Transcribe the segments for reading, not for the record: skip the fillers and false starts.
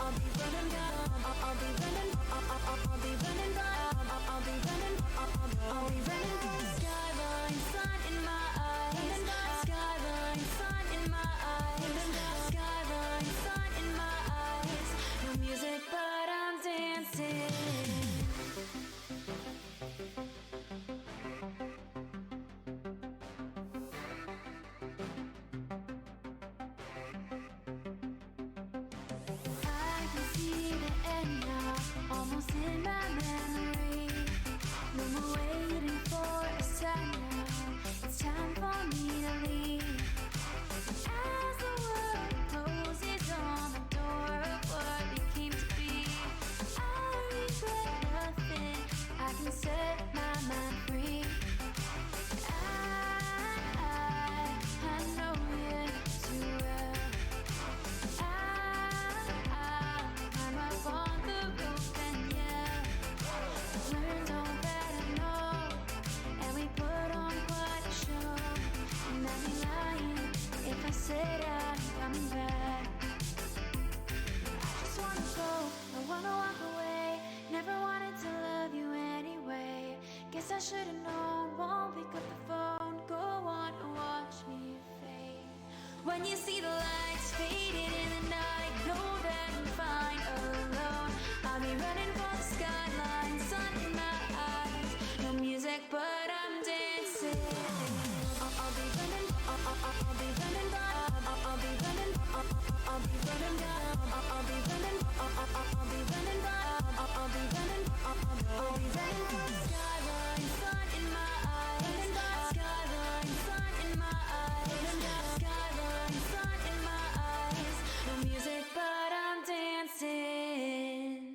I'll be running down. I'll be running. I'll be running down. I'll be running. I'll be running for the skyline, sun in my eyes. Skyline, sun in my eyes. Skyline, sun in my eyes. No music, but I'm dancing. Almost in my memory. No more waiting for a sign now. It's time for me to leave. As the world closes on the door of what became to be, I regret nothing. I can set my mind free. I know you too well. I'm up on the roof. Learned all that I know, and we put on quite a show. And I'd be lying if I said I'm coming back. I just wanna go, I wanna walk away. Never wanted to love you anyway. Guess I should've known, won't pick up the phone. Go on and watch me fade. When you see the lights fading in the night, know that I'm fine alone. I'll be running for the skyline, sun in my eyes. No music, but I'm dancing. I'll be running. I'll be running down. I'll be running. I'll be running down. I'll be running. I'll be running down. I'll be running. I'll be running for the skyline, sun in my eyes. Skyline, sun in my eyes. Skyline, sun in my eyes. No music, but I'm dancing.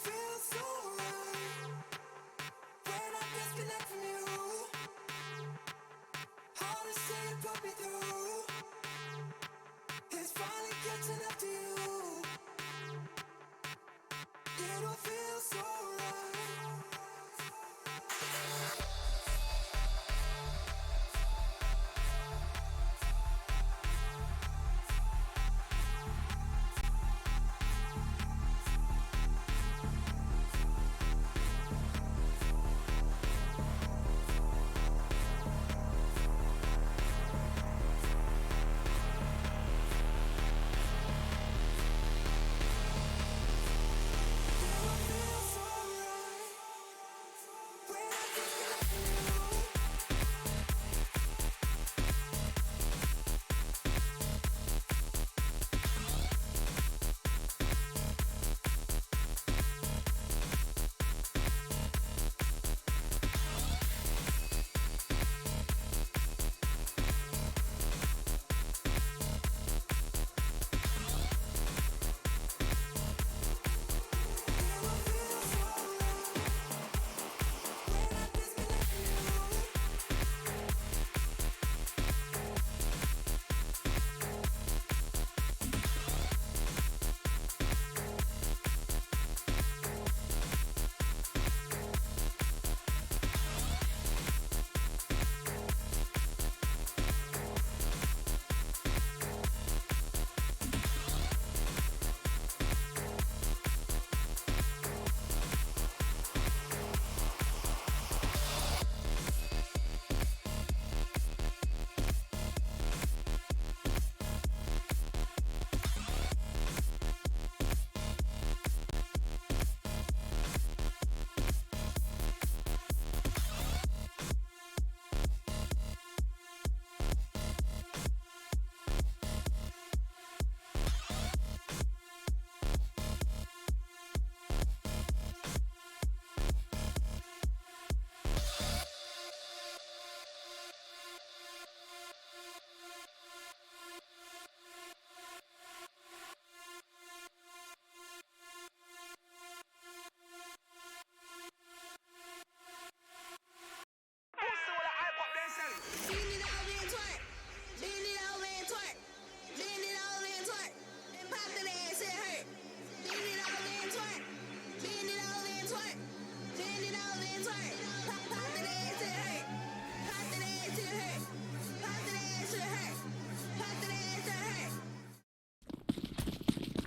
feel so right when I disconnect from you. Hard to say it put me through. It's finally catching up to you. You don't feel so right.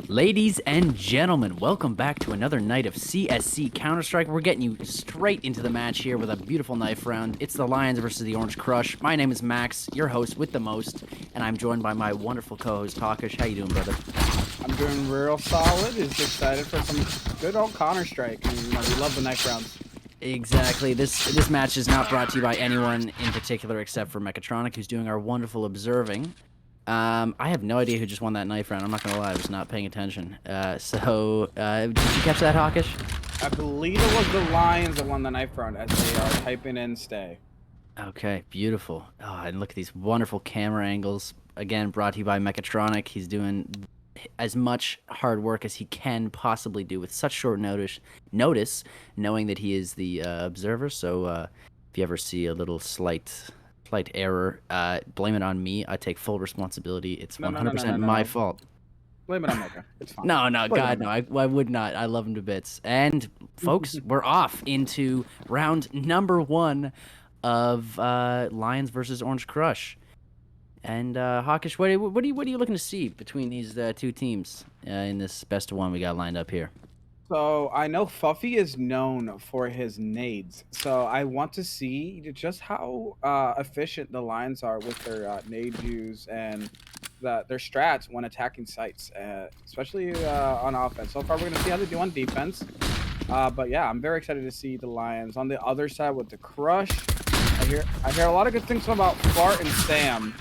Ladies and gentlemen, welcome back to another night of CSC Counter-Strike. We're getting you straight into the match here with a beautiful knife round. It's the Lions versus the Orange Crush. My name is Max, your host with the most, and I'm joined by my wonderful co-host, Hawkish. How you doing, brother? I'm doing real solid. Just excited for some good old Counter-Strike. And, we love the knife rounds. Exactly. This match is not brought to you by anyone in particular except for Mechatronic, who's doing our wonderful observing. I have no idea who just won that knife round. I'm not gonna lie, I was not paying attention. Did you catch that, Hawkish? I believe it was the Lions that won the knife round as they are typing in stay. Okay, beautiful. Oh, and look at these wonderful camera angles. Again, brought to you by Mechatronic. He's doing as much hard work as he can possibly do with such short notice, knowing that he is the observer. So if you ever see a little slight error, blame it on me. I take full responsibility. It's 100% my fault. Blame it on Mecca. It's fine. No, God, no. I would not. I love him to bits. And folks, we're off into round number 1 of Lions versus Orange Crush. And Hawkish, what are you looking to see between these two teams in this best of 1 we got lined up here? So I know Fuffy is known for his nades. So I want to see just how efficient the Lions are with their nade use and their strats when attacking sites, especially on offense. So far, we're going to see how they do on defense. But yeah, I'm very excited to see the Lions. On the other side with the Crush, I hear a lot of good things about Fart and Sam.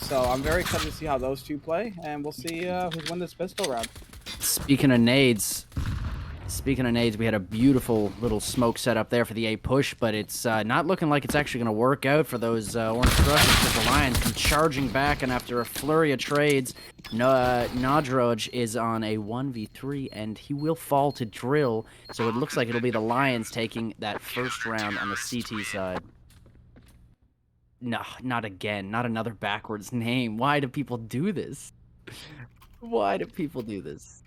So I'm very excited to see how those two play, and we'll see who's won this pistol round. Speaking of nades, Speaking of nades, we had a beautiful little smoke set up there for the A push, but it's not looking like it's actually going to work out for those Orange Crushers, because the Lions come charging back, and after a flurry of trades, Nadroj is on a 1v3, and he will fall to drill, so it looks like it'll be the Lions taking that first round on the CT side. No, not again. Not another backwards name. Why do people do this? Why do people do this?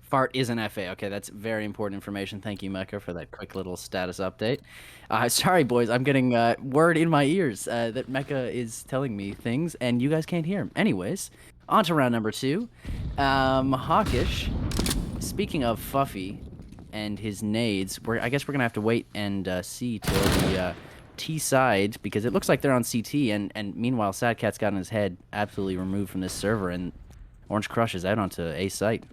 Fart is an FA. Okay, that's very important information. Thank you, Mecca, for that quick little status update. Sorry, boys. I'm getting word in my ears that Mecca is telling me things, and you guys can't hear him. Anyways, on to round number 2. Hawkish, speaking of Fuffy and his nades, I guess we're going to have to wait and see till the T side, because it looks like they're on CT, and meanwhile, Sadcat's gotten his head absolutely removed from this server, and Orange Crush is out onto A site.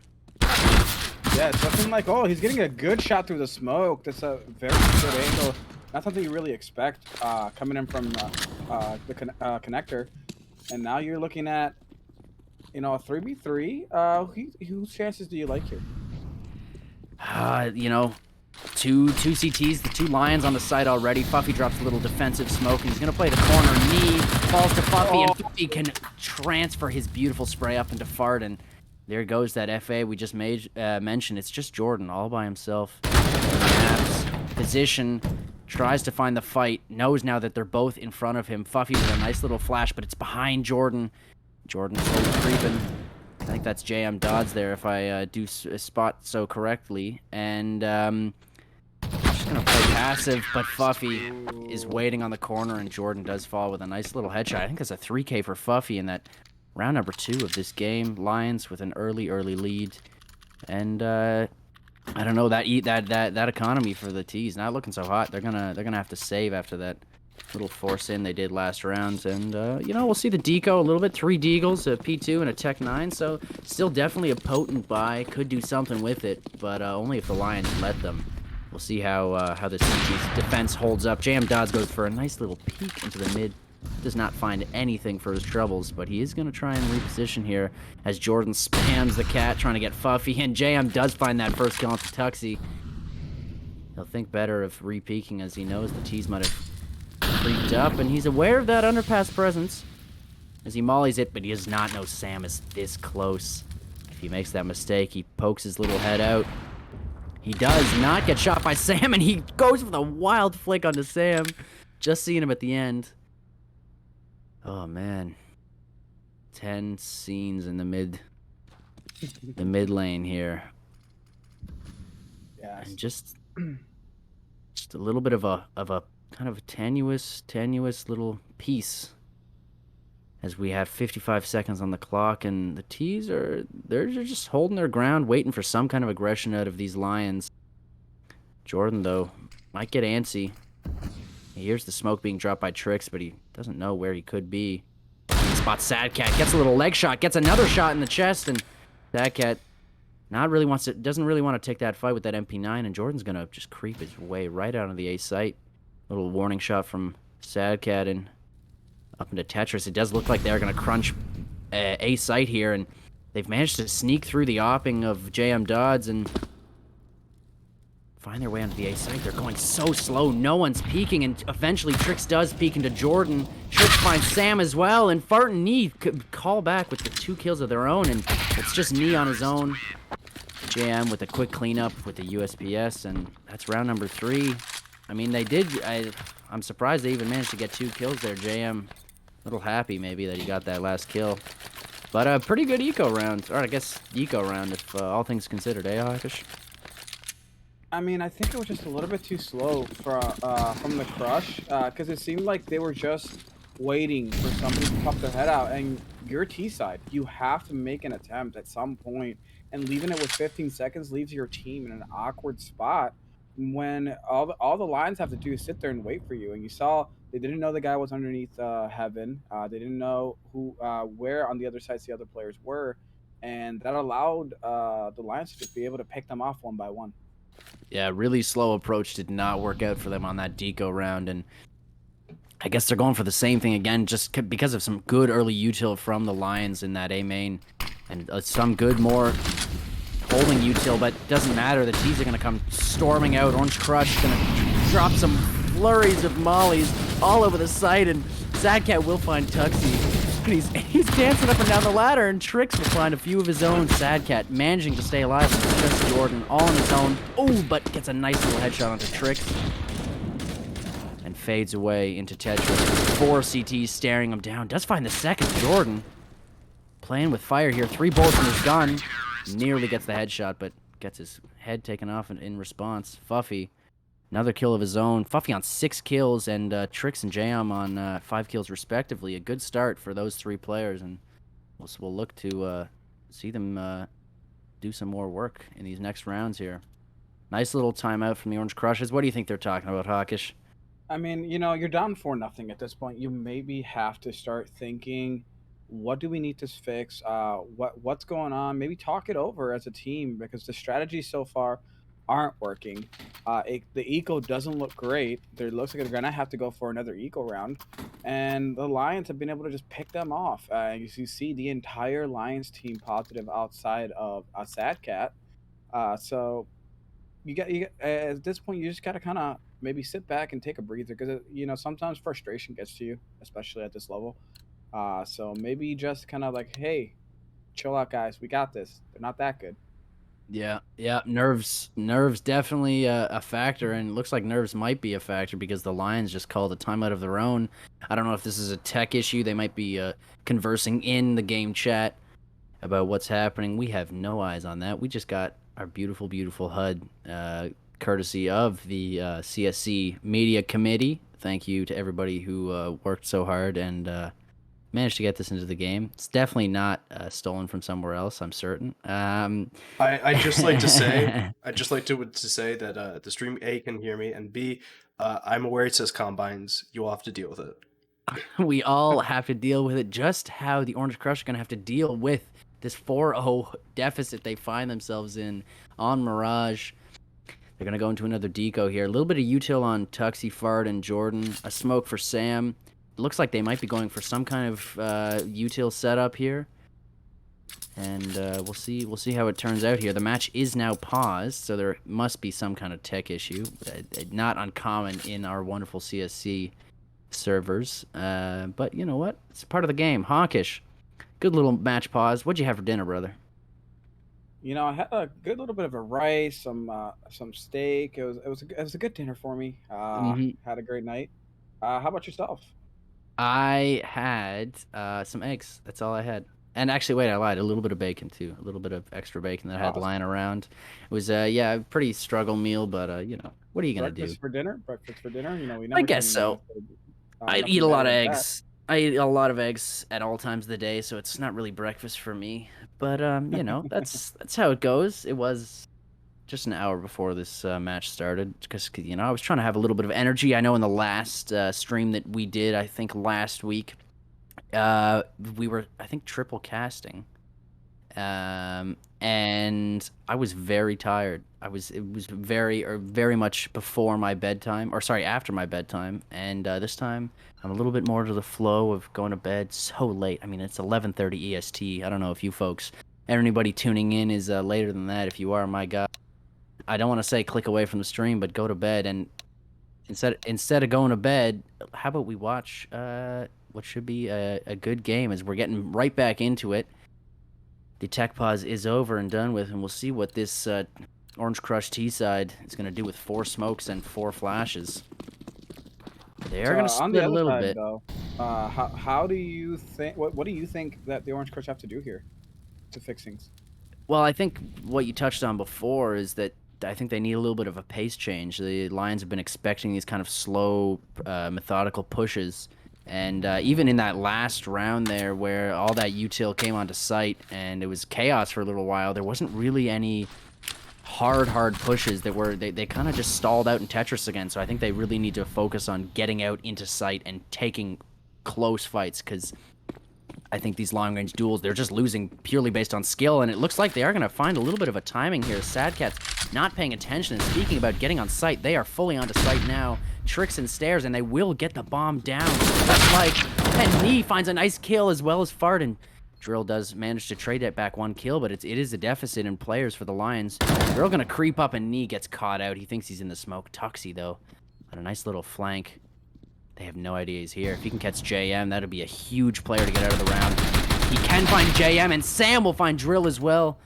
Yeah, it's looking like, oh, he's getting a good shot through the smoke. That's a very good angle. Not something you really expect coming in from the connector. And now you're looking at, a 3v3. Whose chances do you like here? Two CTs, the 2 Lions on the site already. Fuffy drops a little defensive smoke, and he's going to play the corner knee. Falls to Fuffy, and Fuffy can transfer his beautiful spray up into Fart, and there goes that FA we just mentioned. It's just Jordan all by himself. Maps, position, tries to find the fight, knows now that they're both in front of him. Fuffy with a nice little flash, but it's behind Jordan. Jordan's slowly creeping. I think that's JM Dodds there, if I do spot so correctly. And just going to play passive, but Fuffy is waiting on the corner, and Jordan does fall with a nice little headshot. I think that's a 3K for Fuffy in that round number 2 of this game. Lions with an early lead, and I don't know, that economy for the T's not looking so hot. They're gonna have to save after that little force in they did last round, and we'll see the deco a little bit. 3 deagles, a P2 and a Tech 9, so still definitely a potent buy. Could do something with it, but only if the Lions let them. We'll see how the CT's defense holds up. JM Dodds goes for a nice little peek into the mid. Does not find anything for his troubles, but he is going to try and reposition here as Jordan spams the cat trying to get Fuffy, and JM does find that first kill onto Tuxie. He'll think better of re-peeking, as he knows the T's might have creeped up, and he's aware of that underpass presence as he mollies it, but he does not know Sam is this close. If he makes that mistake, he pokes his little head out. He does not get shot by Sam, and he goes for the wild flick onto Sam. Just seeing him at the end. Oh man, 10 scenes in the mid lane here. Yeah, and just a little bit of a kind of tenuous little piece as we have 55 seconds on the clock, and the T's they're just holding their ground, waiting for some kind of aggression out of these Lions. Jordan though might get antsy. He hears the smoke being dropped by Trix, but he doesn't know where he could be. He spots Sadcat, gets a little leg shot, gets another shot in the chest, and Sadcat doesn't really want to take that fight with that MP9, and Jordan's gonna just creep his way right out of the A site. Little warning shot from Sadcat and up into Tetris. It does look like they're gonna crunch A site here, and they've managed to sneak through the opping of JM Dodds and find their way onto the A site. They're going so slow, no one's peeking, and eventually Trix does peek into Jordan. Trix finds Sam as well, and Fart and Knee could call back with the 2 kills of their own, and it's just Knee on his own. JM with a quick cleanup with the USPS, and that's round number 3. I mean, I'm surprised they even managed to get 2 kills there. JM, a little happy maybe that he got that last kill. But a pretty good eco round, or I guess eco round if all things considered, Hawkish? I mean, I think it was just a little bit too slow from the Crush, because it seemed like they were just waiting for somebody to pop their head out. And your T side, you have to make an attempt at some point, and leaving it with 15 seconds leaves your team in an awkward spot when all the Lions have to do is sit there and wait for you. And you saw they didn't know the guy was underneath Heaven. They didn't know where on the other sides the other players were, and that allowed the Lions to be able to pick them off one by one. Yeah, really slow approach did not work out for them on that deco round, and I guess they're going for the same thing again just because of some good early util from the Lions in that A main, and some good more holding util, but doesn't matter. The T's are going to come storming out. Orange Crush going to drop some flurries of mollies all over the site, and Sadcat will find Tuxie. And he's dancing up and down the ladder, and Trix will find a few of his own. Sadcat managing to stay alive, and just Jordan all on his own. Oh, but gets a nice little headshot onto Trix. And fades away into Tetris. 4 CTs staring him down. Does find the second. Jordan playing with fire here. 3 bullets in his gun. Nearly gets the headshot, but gets his head taken off in response. Fuffy, another kill of his own. Fuffy on 6 kills, and Trix and Jam on 5 kills respectively. A good start for those 3 players, and we'll look to see them do some more work in these next rounds here. Nice little timeout from the Orange Crushes. What do you think they're talking about, Hawkish? I mean, you know, you're down 4-0 at this point. You maybe have to start thinking, what do we need to fix? What's going on? Maybe talk it over as a team, because the strategies so far aren't working. The eco doesn't look great. It looks like they're gonna have to go for another eco round, and the Lions have been able to just pick them off. You see the entire Lions team positive outside of a Sadcat. So you got at this point, you just gotta kind of maybe sit back and take a breather, because you know, sometimes frustration gets to you, especially at this level. So maybe just kind of like, hey, chill out, guys. We got this. They're not that good. Yeah, nerves definitely a factor, and it looks like nerves might be a factor because the Lions just called a timeout of their own. I don't know if this is a tech issue. They might be conversing in the game chat about what's happening. We have no eyes on that. We just got our beautiful, beautiful HUD, courtesy of the CSC Media Committee. Thank you to everybody who worked so hard and managed to get this into the game. It's definitely not stolen from somewhere else, I'm certain. I just like to say, to say that the stream A can hear me, and B, I'm aware it says combines. You'll have to deal with it. We all have to deal with it. Just how the Orange Crush are going to have to deal with this 4-0 deficit they find themselves in on Mirage. They're going to go into another deco here. A little bit of util on Tuxie, Fard, and Jordan. A smoke for Sam. Looks like they might be going for some kind of util setup here, and we'll see how it turns out here. The match is now paused, so there must be some kind of tech issue. Not uncommon in our wonderful CSC servers, but you know what? It's part of the game. Hawkish, good little match pause. What'd you have for dinner, brother? You know, I had a good little bit of a rice, some steak. It was a good dinner for me. Had a great night. How about yourself? I had some eggs. That's all I had. And actually, wait, I lied. A little bit of bacon, too. A little bit of extra bacon that I had lying around. It was, yeah, a pretty struggle meal, but, you know, what are you going to do? Breakfast for dinner? You know, I guess so. I eat a lot of eggs. I eat a lot of eggs at all times of the day, so it's not really breakfast for me. But, you know, that's how it goes. It was just an hour before this match started, because, you know, I was trying to have a little bit of energy. I know in the last stream that we did, I think last week, we were, I think, triple casting, and I was very tired. It was very much before my bedtime, or sorry, after my bedtime, and this time I'm a little bit more to the flow of going to bed so late. I mean, it's 11:30 EST. I don't know if you folks, anybody tuning in is later than that. If you are, my God. I don't want to say click away from the stream, but go to bed. And instead of going to bed, how about we watch what should be a good game as we're getting right back into it. The tech pause is over and done with, and we'll see what this Orange Crush T-side is going to do with 4 smokes and 4 flashes. They are going to split a little bit. Though, how do you think? What do you think that the Orange Crush have to do here to fix things? Well, I think what you touched on before is that I think they need a little bit of a pace change. The Lions have been expecting these kind of slow, methodical pushes. And even in that last round there where all that util came onto site and it was chaos for a little while, there wasn't really any hard pushes that were, they kind of just stalled out in Tetris again. So I think they really need to focus on getting out into site and taking close fights, because I think these long-range duels, they're just losing purely based on skill, and it looks like they are going to find a little bit of a timing here. Sadcat's not paying attention, and speaking about getting on site, they are fully onto site now. Tricks and Stairs, and they will get the bomb down. That's like, and Nee finds a nice kill as well as Fard, and Drill does manage to trade it back 1 kill, but it is a deficit in players for the Lions. Drill gonna creep up and knee gets caught out. He thinks he's in the smoke. Tuxie, though, on a nice little flank. They have no idea he's here. If he can catch JM, that'll be a huge player to get out of the round. He can find JM, and Sam will find Drill as well.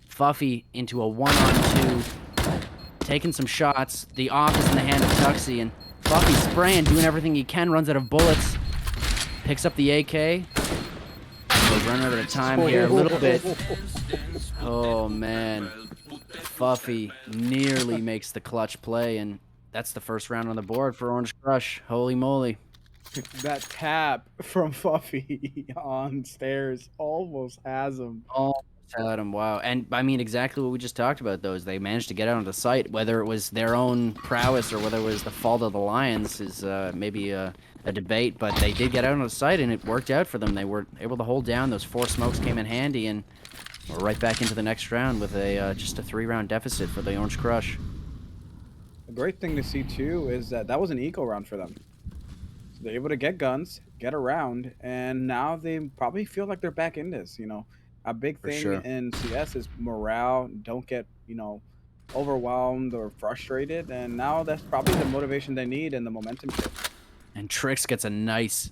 Fuffy into a 1-on-2. Taking some shots. The off is in the hand of Tuxie, and Fuffy spraying, doing everything he can, runs out of bullets. Picks up the AK. We're running out of time here a little bit. Oh, man. Fuffy nearly makes the clutch play, and that's the first round on the board for Orange Crush. Holy moly. That tap from Fuffy on stairs almost has him. Almost had him, wow. And, I mean, exactly what we just talked about, though, is they managed to get out on the site. Whether it was their own prowess or whether it was the fault of the Lions is maybe a debate, but they did get out on the site, and it worked out for them. They were able to hold down. Those 4 smokes came in handy, and we're right back into the next round with just a 3-round deficit for the Orange Crush. The great thing to see, too, is that was an eco round for them. So they're able to get guns, get around, and now they probably feel like they're back in this, A big thing in CS is morale. Don't get, overwhelmed or frustrated. And now that's probably the motivation they need and the momentum shift. And Trix gets a nice,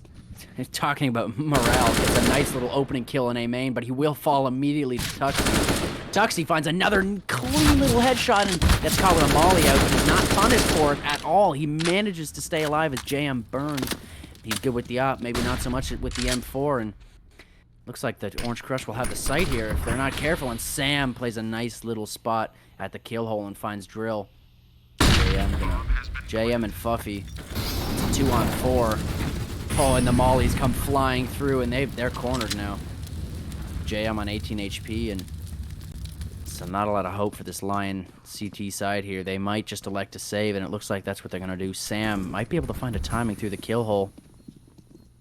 talking about morale, gets a nice little opening kill in A main, but he will fall immediately to Tuxie. Tuxie finds another clean little headshot and gets caught with a molly out, but he's not punished for it at all. He manages to stay alive as JM burns. He's good with the op, maybe not so much with the M4, and looks like the Orange Crush will have the sight here if they're not careful, and Sam plays a nice little spot at the kill hole and finds Drill. JM and Fuffy. 2-on-4. Oh, and the mollies come flying through, and they're cornered now. JM on 18 HP, and so not a lot of hope for this Lion CT side here. They might just elect to save, and it looks like that's what they're going to do. Sam might be able to find a timing through the kill hole,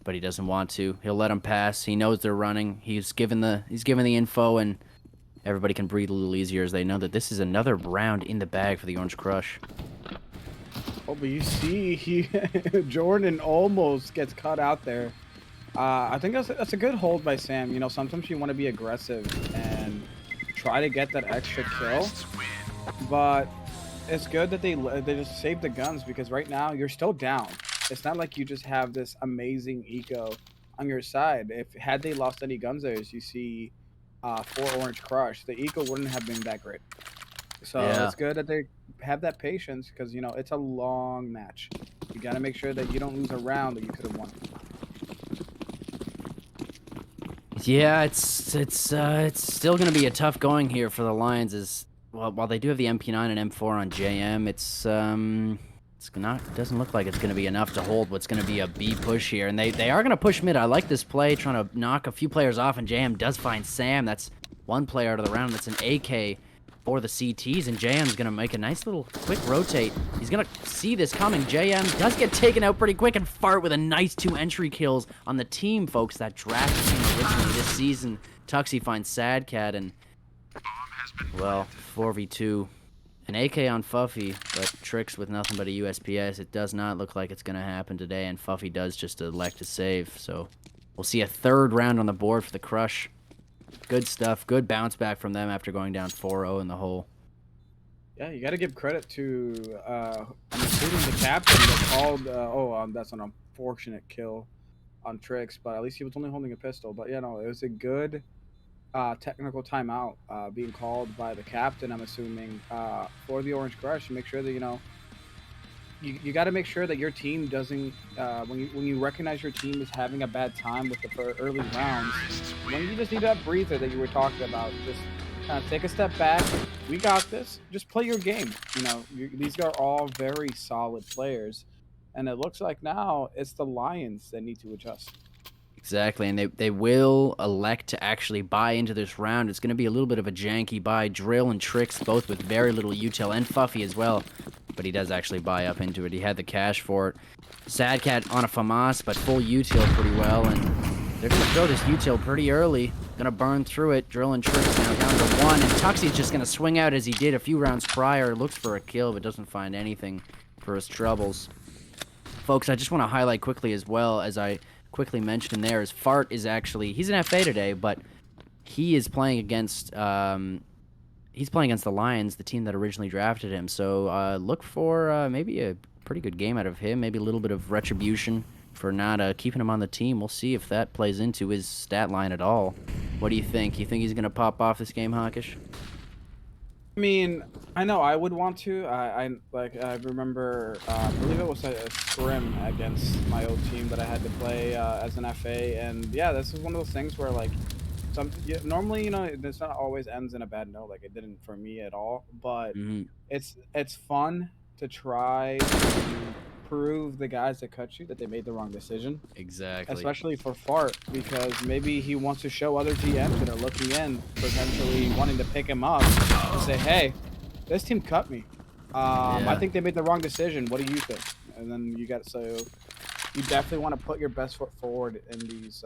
but he doesn't want to. He'll let them pass. He knows they're running. He's given the info, and everybody can breathe a little easier as they know that this is another round in the bag for the Orange Crush. Oh, but you see, Jordan almost gets cut out there. I think that's a good hold by Sam. Sometimes you want to be aggressive and try to get that extra kill, but it's good that they just saved the guns, because right now you're still down. It's not like you just have this amazing eco on your side. Had they lost any guns there, as you see for Orange Crush, the eco wouldn't have been that great. So it's good that they have that patience, because it's a long match. You got to make sure that you don't lose a round that you could have won. Yeah, it's still going to be a tough going here for the Lions. While they do have the MP9 and M4 on JM, it doesn't look like it's going to be enough to hold what's going to be a B push here. And they are going to push mid. I like this play, trying to knock a few players off, and JM does find Sam. That's one player out of the round. That's an AK for the CTs, and JM's going to make a nice little quick rotate. He's going to see this coming. JM does get taken out pretty quick, and Fart with a nice 2 entry kills on the team, folks. That draft team originally this season. Tuxie finds Sadcat, and, well, 4v2. An AK on Fuffy, but Trix with nothing but a USPS. It does not look like it's going to happen today, and Fuffy does just elect to save. So we'll see a 3rd round on the board for the Crush. Good stuff. Good bounce back from them after going down 4-0 in the hole. Yeah, you got to give credit to, I'm assuming the captain that called, that's an unfortunate kill on Trix, but at least he was only holding a pistol. But, it was a good technical timeout being called by the captain, I'm assuming, for the Orange Crush, to make sure that, you got to make sure that your team doesn't, when you recognize your team is having a bad time with the early rounds, when you just need that breather that you were talking about, just kind of take a step back. We got this. Just play your game. These are all very solid players, and it looks like now it's the Lions that need to adjust. Exactly, and they will elect to actually buy into this round. It's going to be a little bit of a janky buy. Drill and Trix both with very little util, and Fuffy as well, but he does actually buy up into it. He had the cash for it. Sadcat on a FAMAS, but full util pretty well, and they're going to throw this util pretty early. Going to burn through it. Drill and Trix now down to 1, and Tuxie's just going to swing out as he did a few rounds prior. Looks for a kill, but doesn't find anything for his troubles. Folks, I just want to highlight quickly as well, as I quickly mention there is Fart is actually, he's an FA today, but he is playing against the Lions, the team that originally drafted him. So look for maybe a pretty good game out of him, maybe a little bit of retribution for not keeping him on the team. We'll see if that plays into his stat line at all. What do you think? You think he's going to pop off this game, Hawkish? I mean, I know I would want to. I remember, I believe it was a scrim against my old team that I had to play as an FA, and yeah, this is one of those things where like normally this not always ends in a bad note. Like it didn't for me at all, but Mm-hmm. it's fun to try to prove the guys that cut you that they made the wrong decision, Exactly. especially for Fart, because maybe he wants to show other GMs that are looking in, potentially wanting to pick him up and say, hey, this team cut me. I Yeah. think they made the wrong decision. What do you think? And then you definitely want to put your best foot forward in these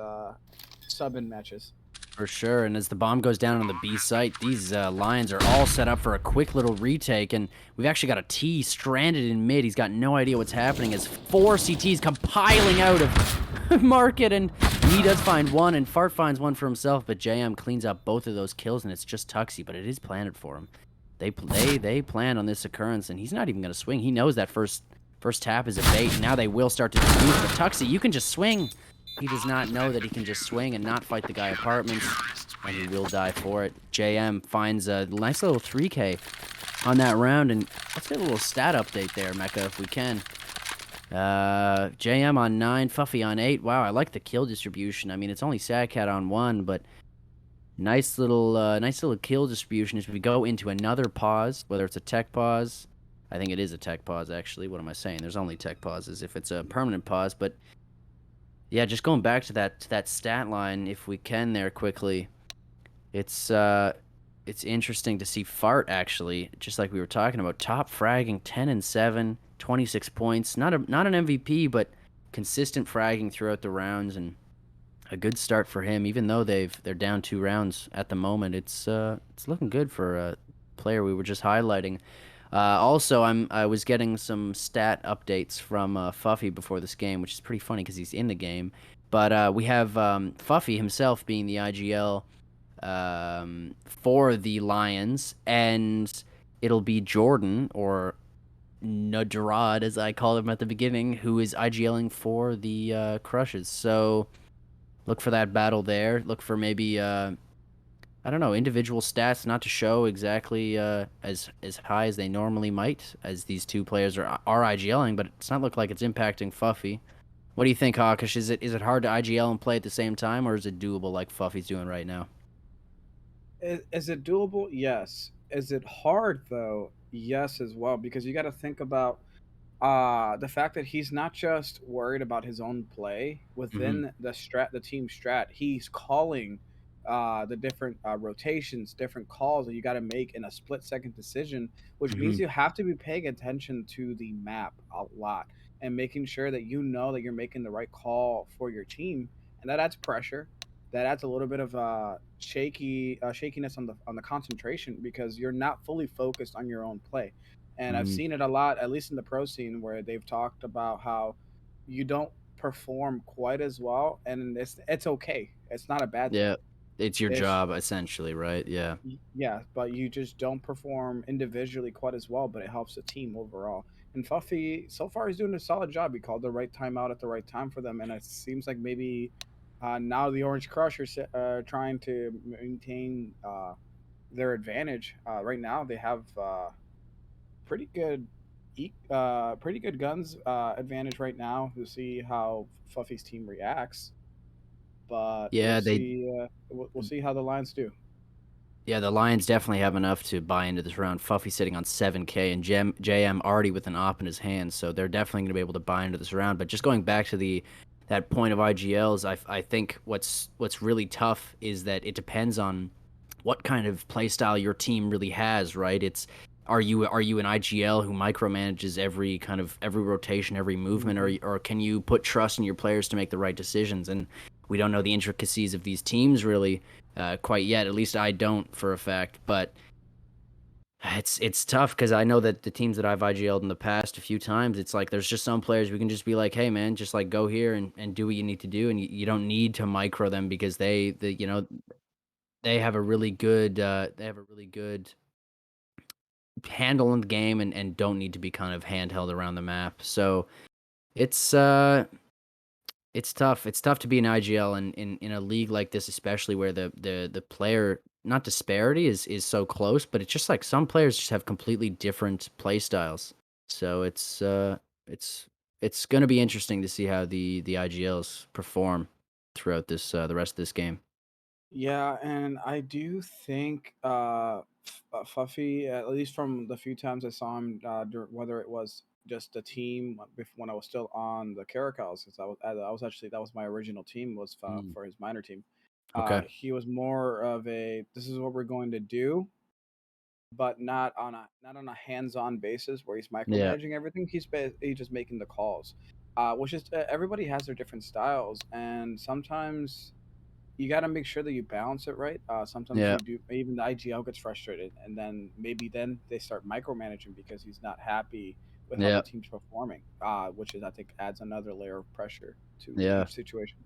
sub-in matches. For sure, and as the bomb goes down on the B site, these Lions are all set up for a quick little retake, and we've actually got a T stranded in mid. He's got no idea what's happening as 4 CTs come piling out of Market, and he does find one, and Fart finds one for himself, but JM cleans up both of those kills, and it's just Tuxie, but it is planted for him. They plan on this occurrence, and he's not even going to swing. He knows that first tap is a bait, and now they will start to defuse, but Tuxie, you can just swing. He does not know that he can just swing and not fight the guy apartments, and he will die for it. JM finds a nice little 3K on that round, and let's get a little stat update there, Mecca, if we can. JM on 9, Fuffy on 8. Wow, I like the kill distribution. I mean, it's only Sadcat on 1, but nice little kill distribution as we go into another pause, whether it's a tech pause. I think it is a tech pause, actually. What am I saying? There's only tech pauses if it's a permanent pause, but yeah, just going back to that stat line, if we can there quickly, it's interesting to see Fart actually, just like we were talking about, top fragging 10 and 7, 26 points. Not an MVP, but consistent fragging throughout the rounds and a good start for him. Even though they're down 2 rounds at the moment, it's looking good for a player we were just highlighting. Also, I was getting some stat updates from Fuffy before this game, which is pretty funny because he's in the game. But we have Fuffy himself being the IGL for the Lions, and it'll be Jordan, or Nadrad, as I called him at the beginning, who is IGLing for the Crushes. So look for that battle there. Look for maybe I don't know, individual stats not to show exactly as high as they normally might, as these two players are IGLing, but it's not look like it's impacting Fuffy. What do you think, Hawkish? Is it hard to IGL and play at the same time, or is it doable like Fuffy's doing right now? Is it doable? Yes. Is it hard though? Yes, as well, because you got to think about the fact that he's not just worried about his own play Mm-hmm. within the team strat. He's calling the different rotations, different calls that you got to make in a split-second decision, which Mm-hmm. means you have to be paying attention to the map a lot and making sure that you know that you're making the right call for your team, and that adds pressure. That adds a little bit of shakiness on the concentration, because you're not fully focused on your own play. And I've Mm-hmm. seen it a lot, at least in the pro scene, where they've talked about how you don't perform quite as well, and it's okay. It's not a bad thing. Yeah, it's your It's job essentially, right? Yeah. yeah, but you just don't perform individually quite as well, but it helps the team overall. And Fuffy, so far, he's doing a solid job. He called the right time out at the right time for them, and it seems like maybe now the Orange Crushers trying to maintain their advantage. Right now, they have pretty good pretty good guns advantage right now. We'll see how Fuffy's team reacts, but Yeah, they we'll see how the Lions do. Yeah, the Lions definitely have enough to buy into this round. Fuffy sitting on 7K and JM already with an op in his hand, so they're definitely going to be able to buy into this round. But just going back to that point of IGLs, I think what's really tough is that it depends on what kind of playstyle your team really has, right? It's are you an IGL who micromanages every rotation, every movement, Hmm. or can you put trust in your players to make the right decisions? And we don't know the intricacies of these teams really quite yet. At least I don't for a fact. But It's tough because I know that the teams that I've IGL'd in the past a few times, it's like there's just some players we can just be like, hey man, just like go here and do what you need to do, and you don't need to micro them because they have a really good handle on the game and don't need to be kind of handheld around the map. So it's it's tough. It's tough to be an IGL in a league like this, especially where the player not disparity is so close, but it's just like some players just have completely different play styles. So it's it's gonna be interesting to see how the IGLs perform throughout this the rest of this game. Yeah, and I do think Fuffy, at least from the few times I saw him, whether it was just a team when I was still on the Caracals, because I was actually that was my original team was Mm, for his minor team. okay. He was more of a this is what we're going to do, but not on a hands-on basis where he's Yeah. micromanaging everything. He's just making the calls, which is everybody has their different styles, and sometimes you got to make sure that you balance it right. Sometimes Yeah. you do. Even the IGL gets frustrated, and then they start micromanaging because he's not happy with how the Yeah. team's performing. Which is I think adds another layer of pressure to Yeah. each situation.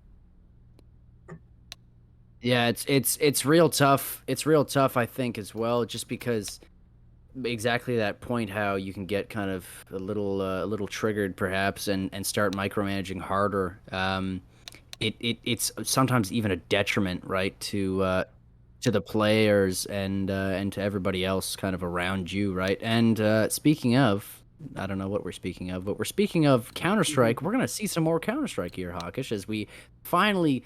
Yeah, it's real tough. It's real tough, I think, as well, just because exactly that point how you can get kind of a little triggered perhaps and start micromanaging harder. It's sometimes even a detriment, right, to the players and to everybody else kind of around you, right? And speaking of, I don't know what we're speaking of, but we're speaking of Counter Strike. We're gonna see some more Counter Strike here, Hawkish, as we finally.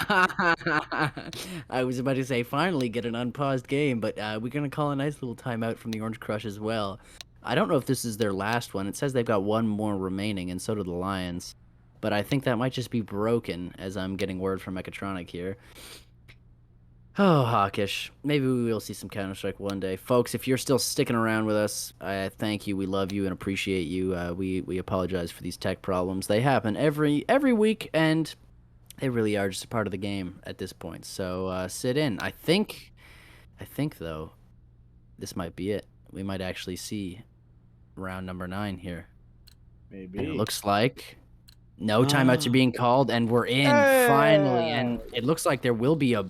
I was about to say finally get an unpaused game, but we're gonna call a nice little timeout from the Orange Crush as well. I don't know if this is their last one. It says they've got one more remaining, and so do the Lions. But I think that might just be broken, as I'm getting word from Mechatronic here. Oh, Hawkish. Maybe we will see some Counter Strike one day, folks. If you're still sticking around with us, I thank you. We love you and appreciate you. We apologize for these tech problems. They happen every week, and they really are just a part of the game at this point. So sit in. I think though, this might be it. We might actually see round number 9 here, and it Maybe. looks like no timeouts are being called, and we're in finally. Hey! And it looks like there will be a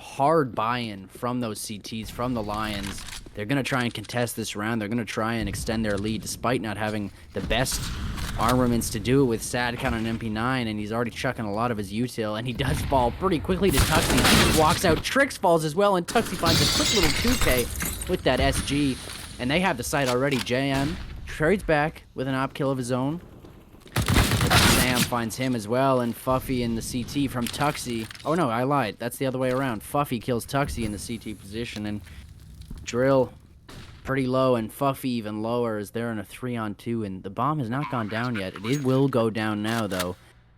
hard buy-in from those CTs, from the Lions. They're going to try and contest this round. They're going to try and extend their lead despite not having the best armaments to do it with Sadcon on MP9, and he's already chucking a lot of his util, and he does fall pretty quickly to Tuxie. He walks out, Trix falls as well, and Tuxie finds a quick little 2K with that SG, and they have the site already. JM trades back with an op kill of his own. Sam finds him as well, and Fuffy in the CT from Tuxie. Oh no, I lied. That's the other way around. Fuffy kills Tuxie in the CT position, and Drill pretty low, and Fuffy even lower as they're in a 3-on-2, and the bomb has not gone down yet. It will go down now, though.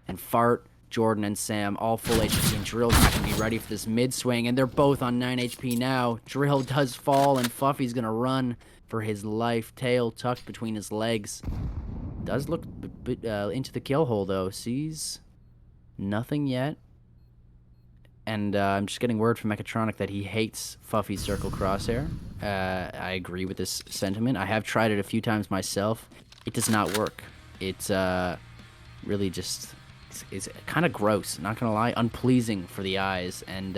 And Fart, Jordan, and Sam all full HP, and Drill's not going to be ready for this mid-swing, and they're both on 9 HP now. Drill does fall, and Fuffy's going to run for his life, tail tucked between his legs. Does look a bit into the kill hole, though. Sees nothing yet. And I'm just getting word from Mechatronic that he hates Fuffy's circle crosshair. I agree with this sentiment. I have tried it a few times myself. It does not work. It's really just it's kind of gross. Not gonna lie, unpleasing for the eyes, and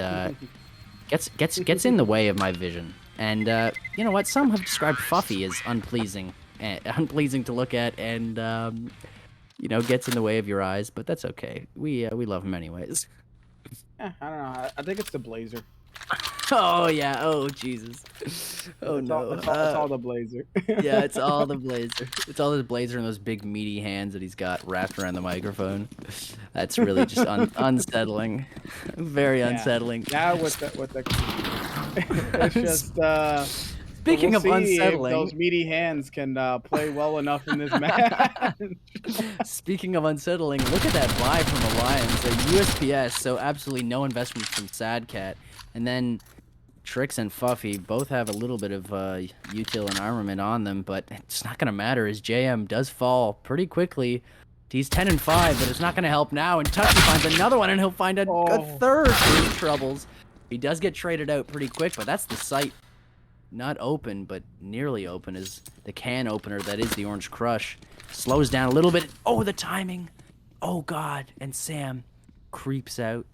gets in the way of my vision. And you know what? Some have described Fuffy as unpleasing, unpleasing to look at, and gets in the way of your eyes. But that's okay. We love him anyways. I don't know. I think it's the Blazer. Oh yeah. Oh Jesus. Oh It's no. it's all the Blazer. Yeah, it's all the Blazer. It's all the Blazer and those big meaty hands that he's got wrapped around the microphone. That's really just unsettling. Very unsettling. Yeah, with the it's just Speaking we'll of see unsettling, if those meaty hands can play well enough in this match. speaking of unsettling, look at that buy from the Lions. A USPS, so absolutely no investment from Sadcat. And then Trix and Fuffy both have a little bit of util and armament on them, but it's not going to matter as JM does fall pretty quickly. He's 10 and 5, but it's not going to help now. And Tuxie finds another one, and he'll find a third for his troubles. He does get traded out pretty quick, but that's the site. not open, but nearly open, as the can opener that is the Orange Crush slows down a little bit. Oh, the timing. Oh, God. And Sam creeps out.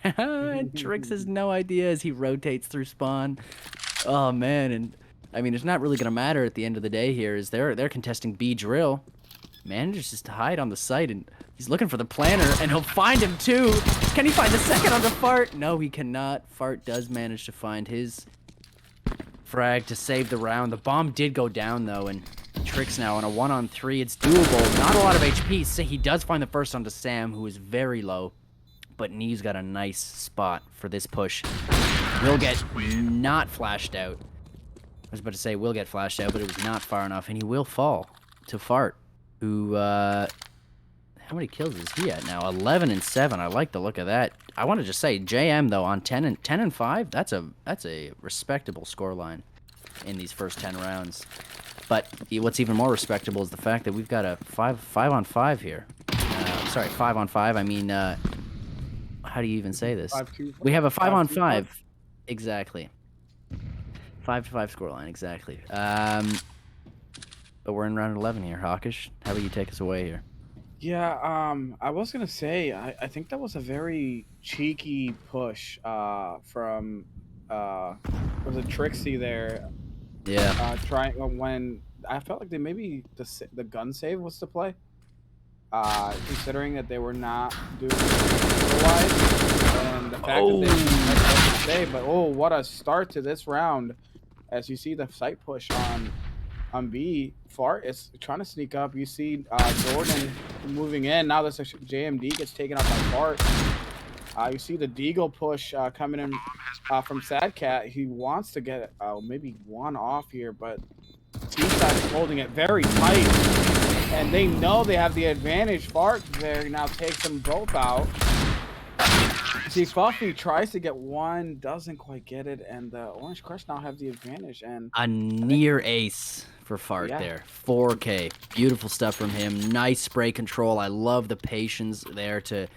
And Trix has no idea as he rotates through spawn. Oh, man. And, I mean, it's not really going to matter at the end of the day here, as they're contesting B drill. Manages just to hide on the site, and he's looking for the planner, and he'll find him too. Can he find the second on the Fart? No, he cannot. Fart does manage to find his frag to save the round. The bomb did go down though, and Trix now on a 1-on-3. It's doable. Not a lot of HP. So he does find the first onto Sam, who is very low, but Neve's got a nice spot for this push. Will get not flashed out. I was about to say will get flashed out, but it was not far enough, and he will fall to Fart, who, how many kills is he at now? 11 and 7. I like the look of that. I want to just say, JM though on 10 and 5. That's a respectable scoreline in these first 10 rounds. But what's even more respectable is the fact that we've got a 5-on-5 here. Sorry, 5-on-5. I mean, how do you even say this? 5-2. We have a 5-on-5. Exactly. 5-5 scoreline. Exactly. But we're in round 11 here, Hawkish. How about you take us away here? Yeah, I was gonna say I think that was a very cheeky push from was it Trixie there Yeah. trying when I felt like they maybe the gun save was the play, considering that they were not doing it wise, and the fact that they didn't save. But oh, what a start to this round! As you see the site push on B, Fart is trying to sneak up. You see Jordan moving in. Now this JMD gets taken out by Fart. You see the Deagle push coming in from Sadcat. He wants to get maybe one off here, but T-Side is holding it very tight. And they know they have the advantage. Fart there now takes them both out. See, Fuffy tries to get one, doesn't quite get it, and the Orange Crush now have the advantage. And A near ace for Fart there. 4K. Beautiful stuff from him. Nice spray control. I love the patience there to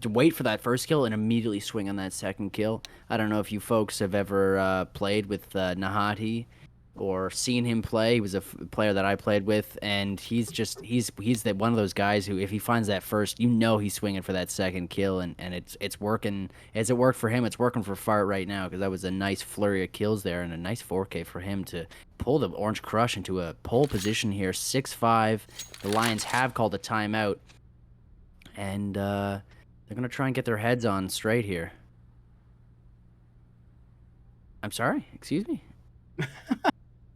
wait for that first kill and immediately swing on that second kill. I don't know if you folks have ever played with Nahati or seen him play. He was a player that I played with, and he's one of those guys who, if he finds that first, you know he's swinging for that second kill, and it's working. As it worked for him, it's working for Fart right now, because that was a nice flurry of kills there, and a nice 4K for him to pull the Orange Crush into a pole position here. 6-5. The Lions have called a timeout, and they're gonna try and get their heads on straight here. I'm sorry, excuse me.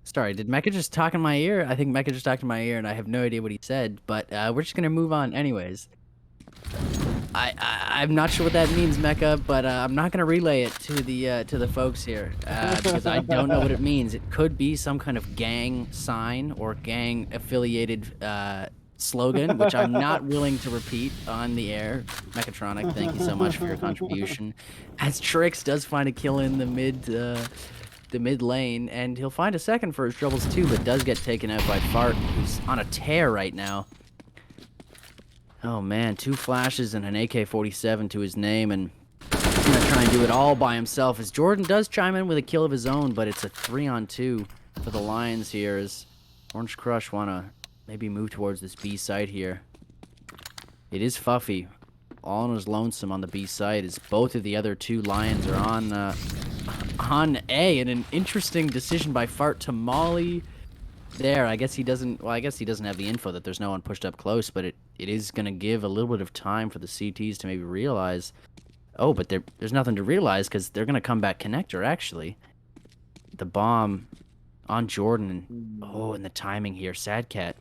Sorry, did Mecca just talk in my ear? I think Mecca just talked in my ear, and I have no idea what he said, but we're just going to move on anyways. I'm not sure what that means, Mecca, but I'm not going to relay it to the folks here, because I don't know what it means. It could be some kind of gang sign or gang-affiliated slogan, which I'm not willing to repeat on the air. Mechatronic, thank you so much for your contribution. As Trix does find a kill in the mid lane, and he'll find a second for his troubles too, but does get taken out by Fart, who's on a tear right now. Oh man, 2 flashes and an AK-47 to his name, and he's gonna try and do it all by himself, as Jordan does chime in with a kill of his own, but it's a 3-on-2 for the Lions here, as Orange Crush wanna maybe move towards this B site here. It is Fuffy, all on his lonesome on the B site, as both of the other 2 Lions are on A, and an interesting decision by Fart to molly there. I guess he doesn't have the info that there's no one pushed up close, but it is going to give a little bit of time for the CTs to maybe realize, oh, but there's nothing to realize, because they're going to come back connector, actually. The bomb on Jordan. Oh, and the timing here. Sadcat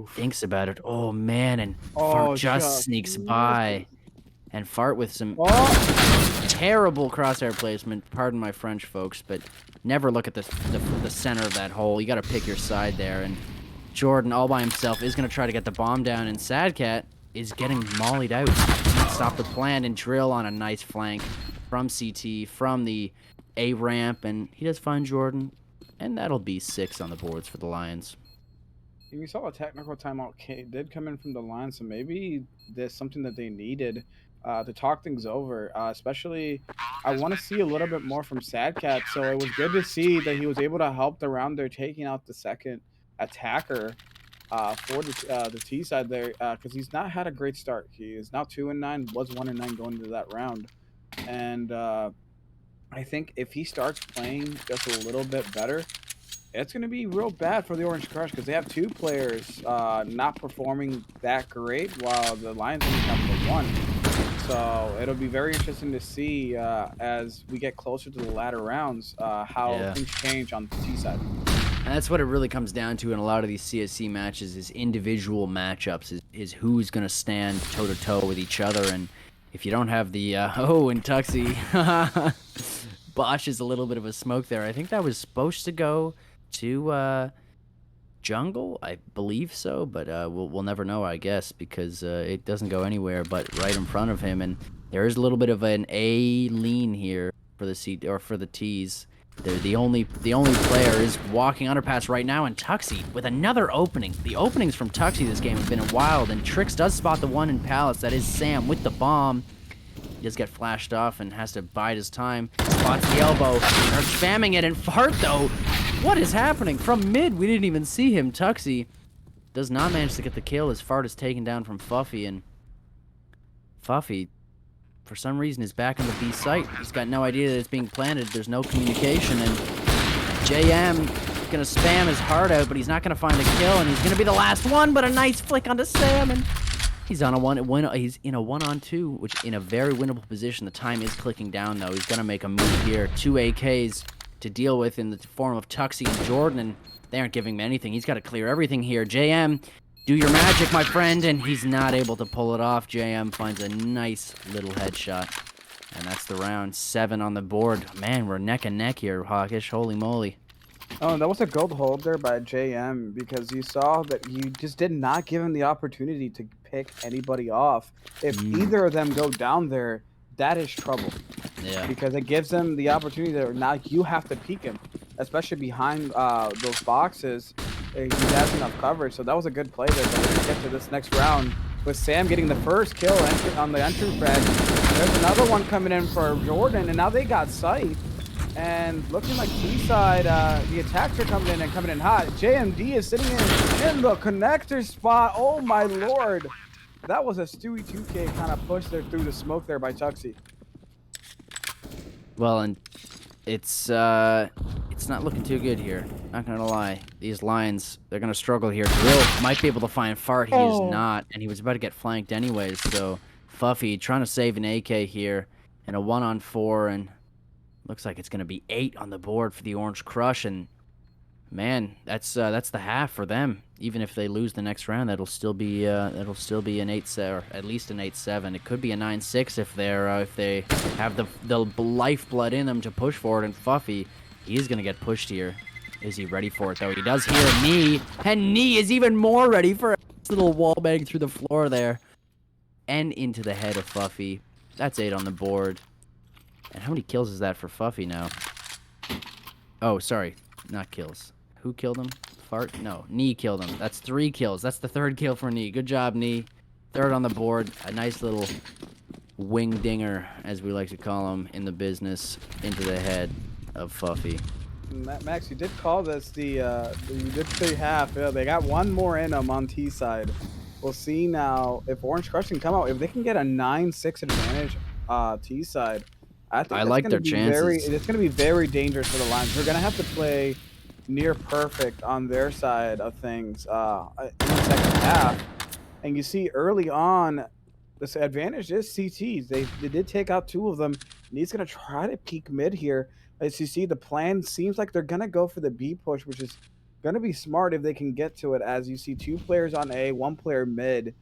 thinks about it. Oh, man, and Fart just sneaks by. And Fart with some terrible crosshair placement. Pardon my French, folks, but never look at the center of that hole. You got to pick your side there. And Jordan, all by himself, is going to try to get the bomb down. And Sadcat is getting mollied out. Stop the plan and drill on a nice flank from CT, from the A ramp. And he does find Jordan. And that'll be 6 on the boards for the Lions. We saw a technical timeout did come in from the line, so maybe there's something that they needed to talk things over. Especially, I want to see a little bit more from Sadcat. So it was good to see that he was able to help the round there, taking out the second attacker for the T side there, because he's not had a great start. He is now 2-9, was 1-9 going into that round, and I think if he starts playing just a little bit better, it's going to be real bad for the Orange Crush because they have two players not performing that great while the Lions only have the one. So it'll be very interesting to see as we get closer to the latter rounds how things change on the T side. And that's what it really comes down to in a lot of these CSC matches is individual matchups, is who's going to stand toe-to-toe with each other. And if you don't have the, and Tuxie, Bosch is a little bit of a smoke there. I think that was supposed to go to jungle, I believe so, but we'll never know, I guess, because it doesn't go anywhere but right in front of him. And there is a little bit of an A lean here for the C or for the T's. They're the only player is walking underpass right now, and Tuxie with another opening. The openings from Tuxie this game have been wild, and Trix does spot the one in Palace. That is Sam with the bomb. He does get flashed off and has to bide his time. Spots the elbow. They're spamming it, and Fart, though, what is happening? From mid, we didn't even see him. Tuxie does not manage to get the kill as Fart is taken down from Fuffy, and Fuffy, for some reason, is back on the B site. He's got no idea that it's being planted. There's no communication, and JM is going to spam his heart out, but he's not going to find the kill, and he's going to be the last one, but a nice flick onto Sam, and he's on he's in a 1-on-2, which in a very winnable position. The time is clicking down, though. He's going to make a move here. 2 AKs to deal with in the form of Tuxie and Jordan, and they aren't giving him anything. He's got to clear everything here. JM, do your magic, my friend, and he's not able to pull it off. JM finds a nice little headshot, and that's the round. 7 on the board. Man, we're neck and neck here, Hawkish. Holy moly. Oh, that was a gold hold there by JM because you saw that you just did not give him the opportunity to pick anybody off. If either of them go down there, that is trouble. Yeah. Because it gives them the opportunity that now you have to peek him, especially behind those boxes. He has enough coverage, so that was a good play there. But let's get to this next round with Sam getting the first kill on the entry frag. There's another one coming in for Jordan, and now they got sight. And looking like T-side, the attacks are coming in hot. JMD is sitting in the connector spot. Oh my lord. That was a Stewie 2K kind of push there through the smoke there by Tuxie. Well, and it's not looking too good here. Not gonna lie. These Lions, they're gonna struggle here. Drill might be able to find Fart. He is not, and he was about to get flanked anyways. So Fuffy trying to save an AK here in a 1-on-4, and looks like it's gonna be 8 on the board for the Orange Crush. And man, that's the half for them. Even if they lose the next round, that'll still be an 8-7, or at least an 8-7. It could be a 9-6 if they have the lifeblood in them to push forward. And Fuffy, he's gonna get pushed here. Is he ready for it though? He does hear a knee, and knee is even more ready for a little wall bang through the floor there, and into the head of Fuffy. That's 8 on the board. And how many kills is that for Fuffy now? Oh, sorry, not kills. Who killed him? Fart? No, Knee killed him. That's 3 kills. That's the 3rd kill for Knee. Good job, Knee. 3rd on the board. A nice little wing dinger, as we like to call him in the business, into the head of Fuffy. Max, you did call this you did say half. Yeah, they got one more in them on T side. We'll see now if Orange Crush can come out. If they can get a 9-6 advantage T side, I think I like their chances. It's going to be very dangerous for the Lions. They're going to have to play near perfect on their side of things in the second half. And you see early on, this advantage is CTs. They did take out 2 of them. And he's going to try to peek mid here. As you see, the plan seems like they're going to go for the B push, which is going to be smart if they can get to it. As you see 2 players on A, 1 player mid.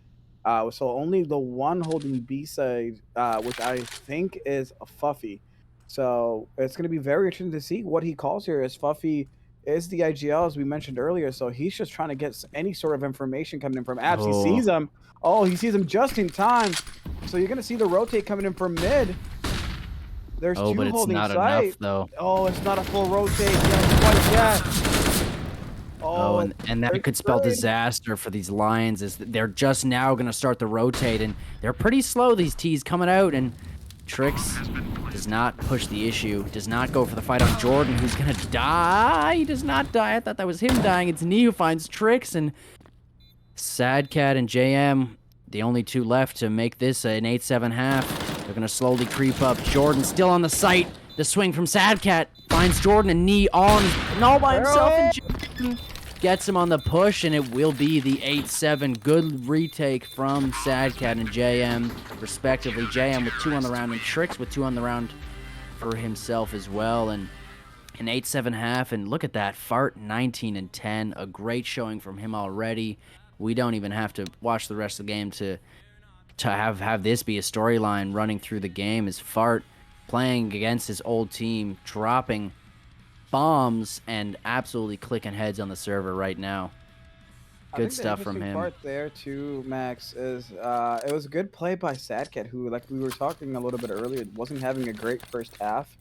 So only the one holding B side, which I think is a Fuffy. So it's going to be very interesting to see what he calls here, as Fuffy is the IGL, as we mentioned earlier. So he's just trying to get any sort of information coming in from Abs. He sees him. Oh, he sees him just in time. So you're going to see the rotate coming in from mid. There's 2 but it's holding not sight. enough, though. Oh, it's not a full rotate. Yeah, quite yet. Oh, and that great could spell trade. disaster for these Lions. Is that they're just now going to start to rotate, and they're pretty slow. These T's coming out, and Trix does not push the issue. Does not go for the fight on Jordan, who's going to die. He does not die. I thought that was him dying. It's Nee who finds Trix, and Sad Cat and JM, the only two left to make this an 8-7 half. They're going to slowly creep up. Jordan still on the site. The swing from Sad Cat finds Jordan and Nee all by himself. And Jordan gets him on the push, and it will be the 8-7. Good retake from Sad Cat and JM, respectively. JM with 2 on the round, and Trix with 2 on the round for himself as well. And an 8-7 half, and look at that. Fart 19 and 10. A great showing from him already. We don't even have to watch the rest of the game to have this be a storyline running through the game. Is Fart playing against his old team, dropping bombs and absolutely clicking heads on the server right now. Good stuff from him. The part there too, Max, is it was a good play by Sadcat, who, like we were talking a little bit earlier, wasn't having a great first half,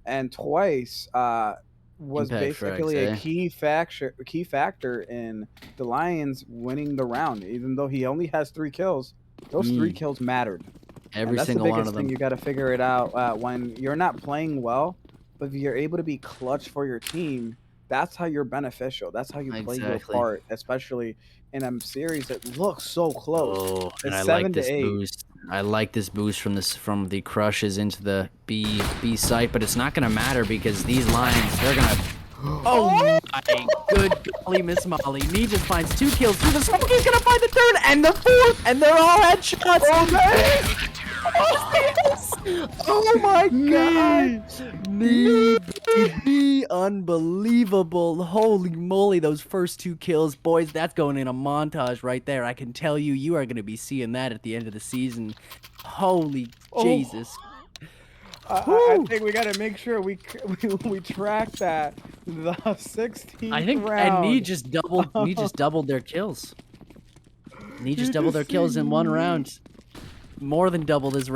and twice was Impact basically frags, a key factor in the Lions winning the round. Even though he only has 3 kills, those 3 kills mattered. Every that's single the one biggest of them. thing. You got to figure it out when you're not playing well, but if you're able to be clutch for your team, that's how you're beneficial. That's how you play your part, especially in a series that looks so close. Oh, and It's I like 7 to this 8. boost. I like this boost from the crushes into the B site, but it's not gonna matter because these Lions, they're gonna. Oh my good golly, Miss Molly. Nee just finds 2 kills through the smoke. He's gonna find the 3rd and the 4th, and they're all headshots. Oh man! Oh my god! Nee, unbelievable. Holy moly, those first 2 kills. Boys, that's going in a montage right there. I can tell you, you are going to be seeing that at the end of the season. Holy Jesus. I think we got to make sure we track that. The 16th I think, round. and Nee just doubled their kills. Nee just doubled their kills in one round. More than doubled his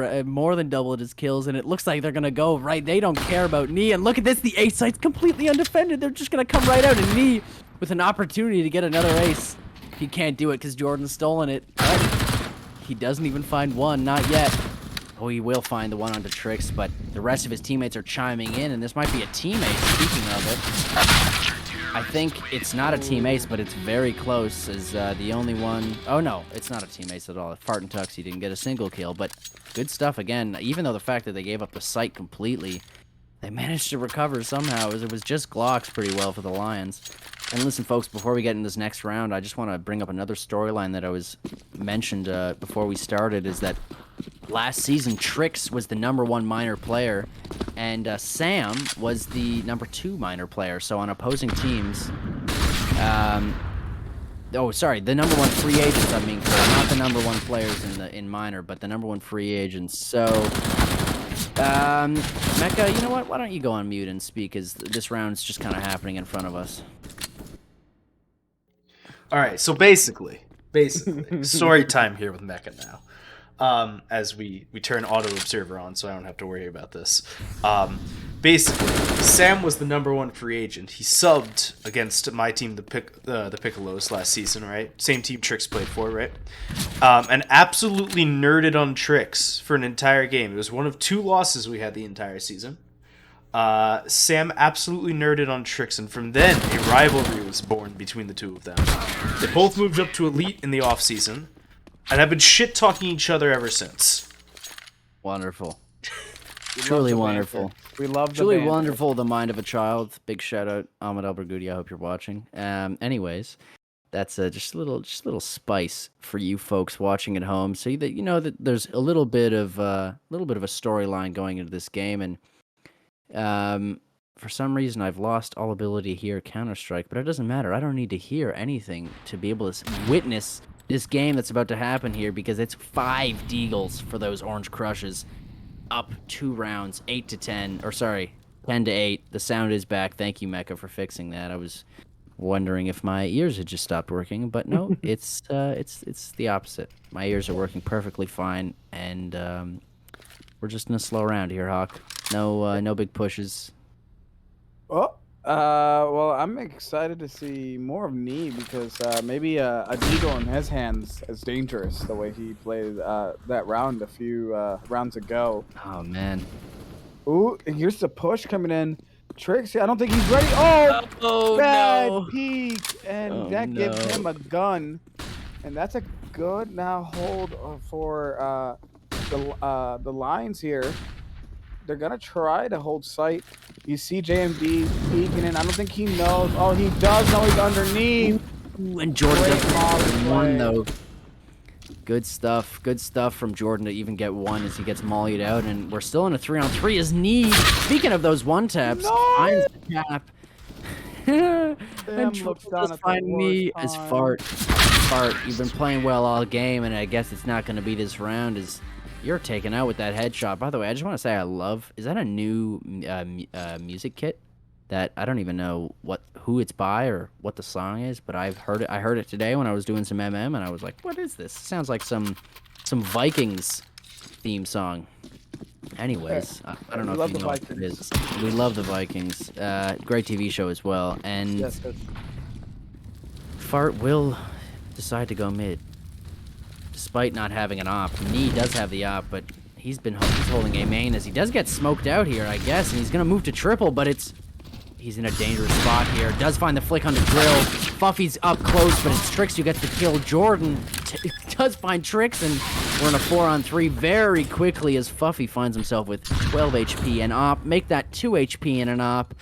kills, and it looks like they're gonna go right. They don't care about Nee, and look at this. The ace site's completely undefended. They're just gonna come right out, and Nee with an opportunity to get another ace. He can't do it because Jordan's stolen it. But he doesn't even find one, not yet. Oh, he will find the one onto Trix, but the rest of his teammates are chiming in, and this might be a team ace. Speaking of it, I think it's not a team ace, but it's very close. As the only one. Oh no, it's not a team ace at all. Fart and Tux, he didn't get a single kill, but good stuff again. Even though the fact that they gave up the site completely, they managed to recover somehow. It was just Glocks pretty well for the Lions. And listen, folks, before we get in this next round, I just want to bring up another storyline that I was mentioned before we started. Is that last season Trix was the #1 minor player, and Sam was the #2 minor player. So on opposing teams, oh sorry, the #1 free agents. I mean, not the #1 players in minor, but the #1 free agents. So, Mecca, you know what? Why don't you go on mute and speak? As this round's just kind of happening in front of us. All right, so basically, story time here with Mecca now. As we turn auto observer on, so I don't have to worry about this. Basically, Sam was the #1 free agent. He subbed against my team, the Piccolos, last season, right? Same team Trix played for, right? And absolutely nerded on Trix for an entire game. It was one of 2 losses we had the entire season. Sam absolutely nerded on Trix, and from then, a rivalry was born between the two of them. They both moved up to Elite in the off-season, and have been shit-talking each other ever since. Wonderful. Truly wonderful. We love the Truly banter. wonderful, the mind of a child. Big shout out, Ahmed Albergudi. I hope you're watching. Anyways, that's just a little spice for you folks watching at home, so that you know that there's a little bit of a storyline going into this game. And for some reason, I've lost all ability to hear Counter-Strike, but it doesn't matter. I don't need to hear anything to be able to witness this game that's about to happen here, because it's 5 deagles for those orange crushes. Up 2 rounds, 8-10, or sorry, 10-8. The sound is back. Thank you, Mecca, for fixing that. I was wondering if my ears had just stopped working, but no, it's the opposite. My ears are working perfectly fine, and we're just in a slow round here, Hawk. No big pushes. Oh, Well, I'm excited to see more of Nee because maybe a deagle in his hands is dangerous the way he played that round a few rounds ago. Oh man. Ooh, and here's the push coming in. Trixie, I don't think he's ready. Oh, Oh bad no. peek, and Oh that gives no. him a gun, and that's a good now hold for the Lions here. They're gonna try to hold sight. You see JMD peeking in. I don't think he knows. Oh, he does know he's underneath. Ooh, and Jordan Great doesn't molly get one play. though. Good stuff. Good stuff from Jordan to even get one as he gets mollied out, and we're still in a 3-on-3. His knee. Speaking of those one taps, No! finds the tap. And Sam Jordan looks down does at the find me worst as time. Fart. Fart, you've been playing well all game, and I guess it's not going to be this round. Is you're taken out with that headshot. By the way, I just want to say I love. Is that a new music kit? That I don't even know who it's by or what the song is, but I've heard it. I heard it today when I was doing some MM, and I was like, "What is this? It sounds like some Vikings theme song." Anyways, I don't know We if love you the know what it Vikings. is. We love the Vikings. Great TV show as well, and Yes, yes. Fart will decide to go mid, despite not having an op. Nee does have the op, but he's holding a main as he does get smoked out here, I guess, and he's gonna move to triple, but he's in a dangerous spot here. Does find the flick on the drill. Fuffy's up close, but it's Trix who gets the kill. Jordan does find Trix, and we're in a 4-on-3 very quickly as Fuffy finds himself with 12 HP and op. Make that 2 HP and an op.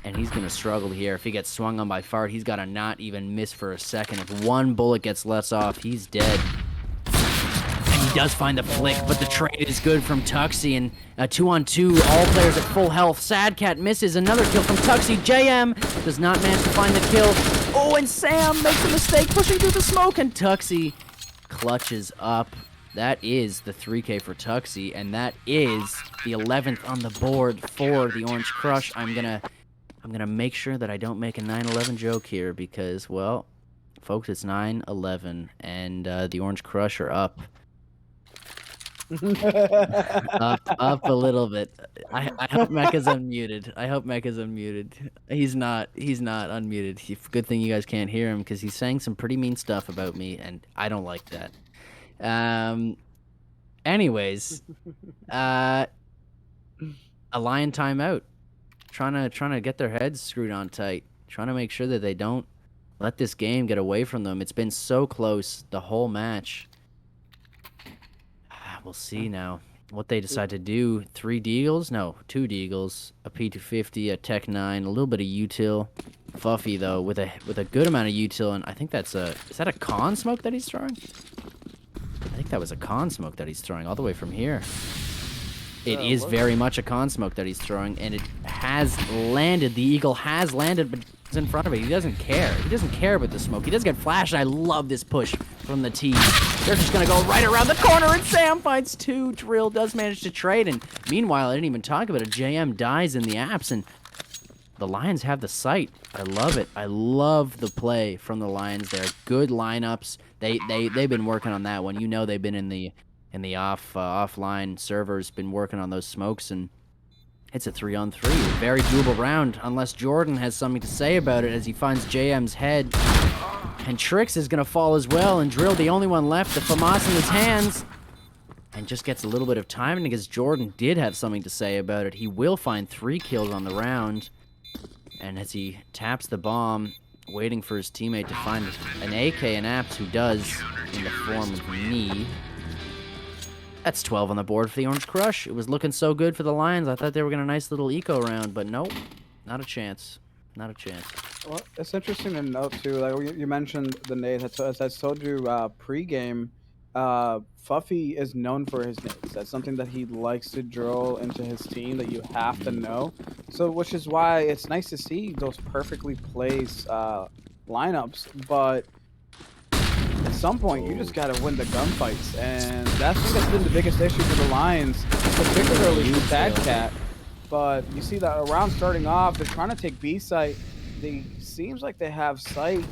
And he's going to struggle here. If he gets swung on by Fart, he's got to not even miss for a second. If one bullet gets less off, he's dead. And he does find the flick, but the trade is good from Tuxie. And a 2-on-2, all players at full health. Sad Cat misses another kill from Tuxie. JM does not manage to find the kill. Oh, and Sam makes a mistake pushing through the smoke. And Tuxie clutches up. That is the 3K for Tuxie. And that is the 11th on the board for the Orange Crush. I'm gonna make sure that I don't make a 9/11 joke here because, well, folks, it's 9/11 and the Orange Crush are up a little bit. I hope Mecha's unmuted. I hope Mecha's unmuted. He's not unmuted. Good thing you guys can't hear him because he's saying some pretty mean stuff about me, and I don't like that. Anyways, a Lion timeout. Trying to get their heads screwed on tight. Trying to make sure that they don't let this game get away from them. It's been so close the whole match. We'll see now what they decide to do. 3 deagles? No, 2 deagles. A P250, a Tech 9, a little bit of util. Fuffy though with a good amount of util, and I think is that a con smoke that he's throwing? I think that was a con smoke that he's throwing all the way from here. It is very much a con smoke that he's throwing, and it has landed. The Eagle has landed, but it's in front of it. He doesn't care. He doesn't care about the smoke. He does get flashed. I love this push from the T. They're just going to go right around the corner, and Sam finds 2. Drill does manage to trade, and meanwhile, I didn't even talk about it. JM dies in the apps, and the Lions have the site. I love it. I love the play from the Lions there. Good lineups. They've been working on that one. You know they've been in the offline servers, been working on those smokes, and it's a 3-on-3. Very doable round, unless Jordan has something to say about it as he finds JM's head. And Trix is going to fall as well, and Drill, the only one left, the FAMAS in his hands. And just gets a little bit of time, because Jordan did have something to say about it. He will find 3 kills on the round. And as he taps the bomb, waiting for his teammate to find an AK and apps, who does, in the form of me. That's 12 on the board for the Orange Crush. It was looking so good for the Lions. I thought they were going to nice little eco round, but nope. Not a chance. Not a chance. Well, it's interesting to note too. Like you mentioned the nade. As I told you pre-game, Fuffy is known for his nades. That's something that he likes to drill into his team that you have to know. So, which is why it's nice to see those perfectly placed lineups. But at some point, you just got to win the gunfights, and that's been the biggest issue for the Lions, particularly with Bad Cat. But you see that around starting off, they're trying to take B site. Seems like they have sight,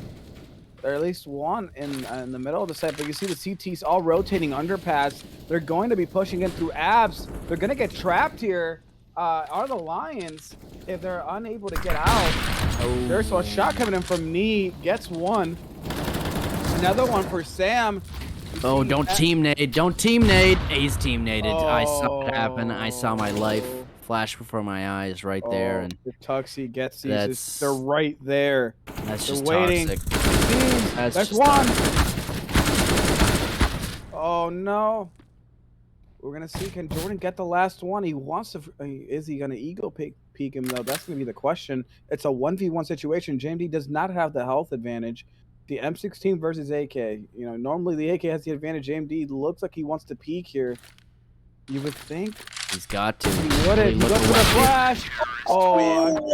or at least one in the middle of the site. But you see the CTs all rotating underpass. They're going to be pushing in through abs. They're going to get trapped here. Are the Lions? if they're unable to get out, there's a shot coming in from Knee. Gets one. Another one for Sam. Oh, don't team nade. Don't team nade. He's team naded. I saw it happen. I saw my life flash before my eyes right there. And the Tuxie gets these. that's They're right there. That's They're just waiting. toxic. That's just one. toxic. Oh no. We're gonna see. Can Jordan get the last one? He wants to. Is he gonna ego peek him though? That's gonna be the question. It's a 1v1 situation. JMD does not have the health advantage. The M16 versus AK. You know, normally the AK has the advantage. JMD looks like he wants to peek here. You would think He's got to. he wouldn't. He goes for the flash. Oh,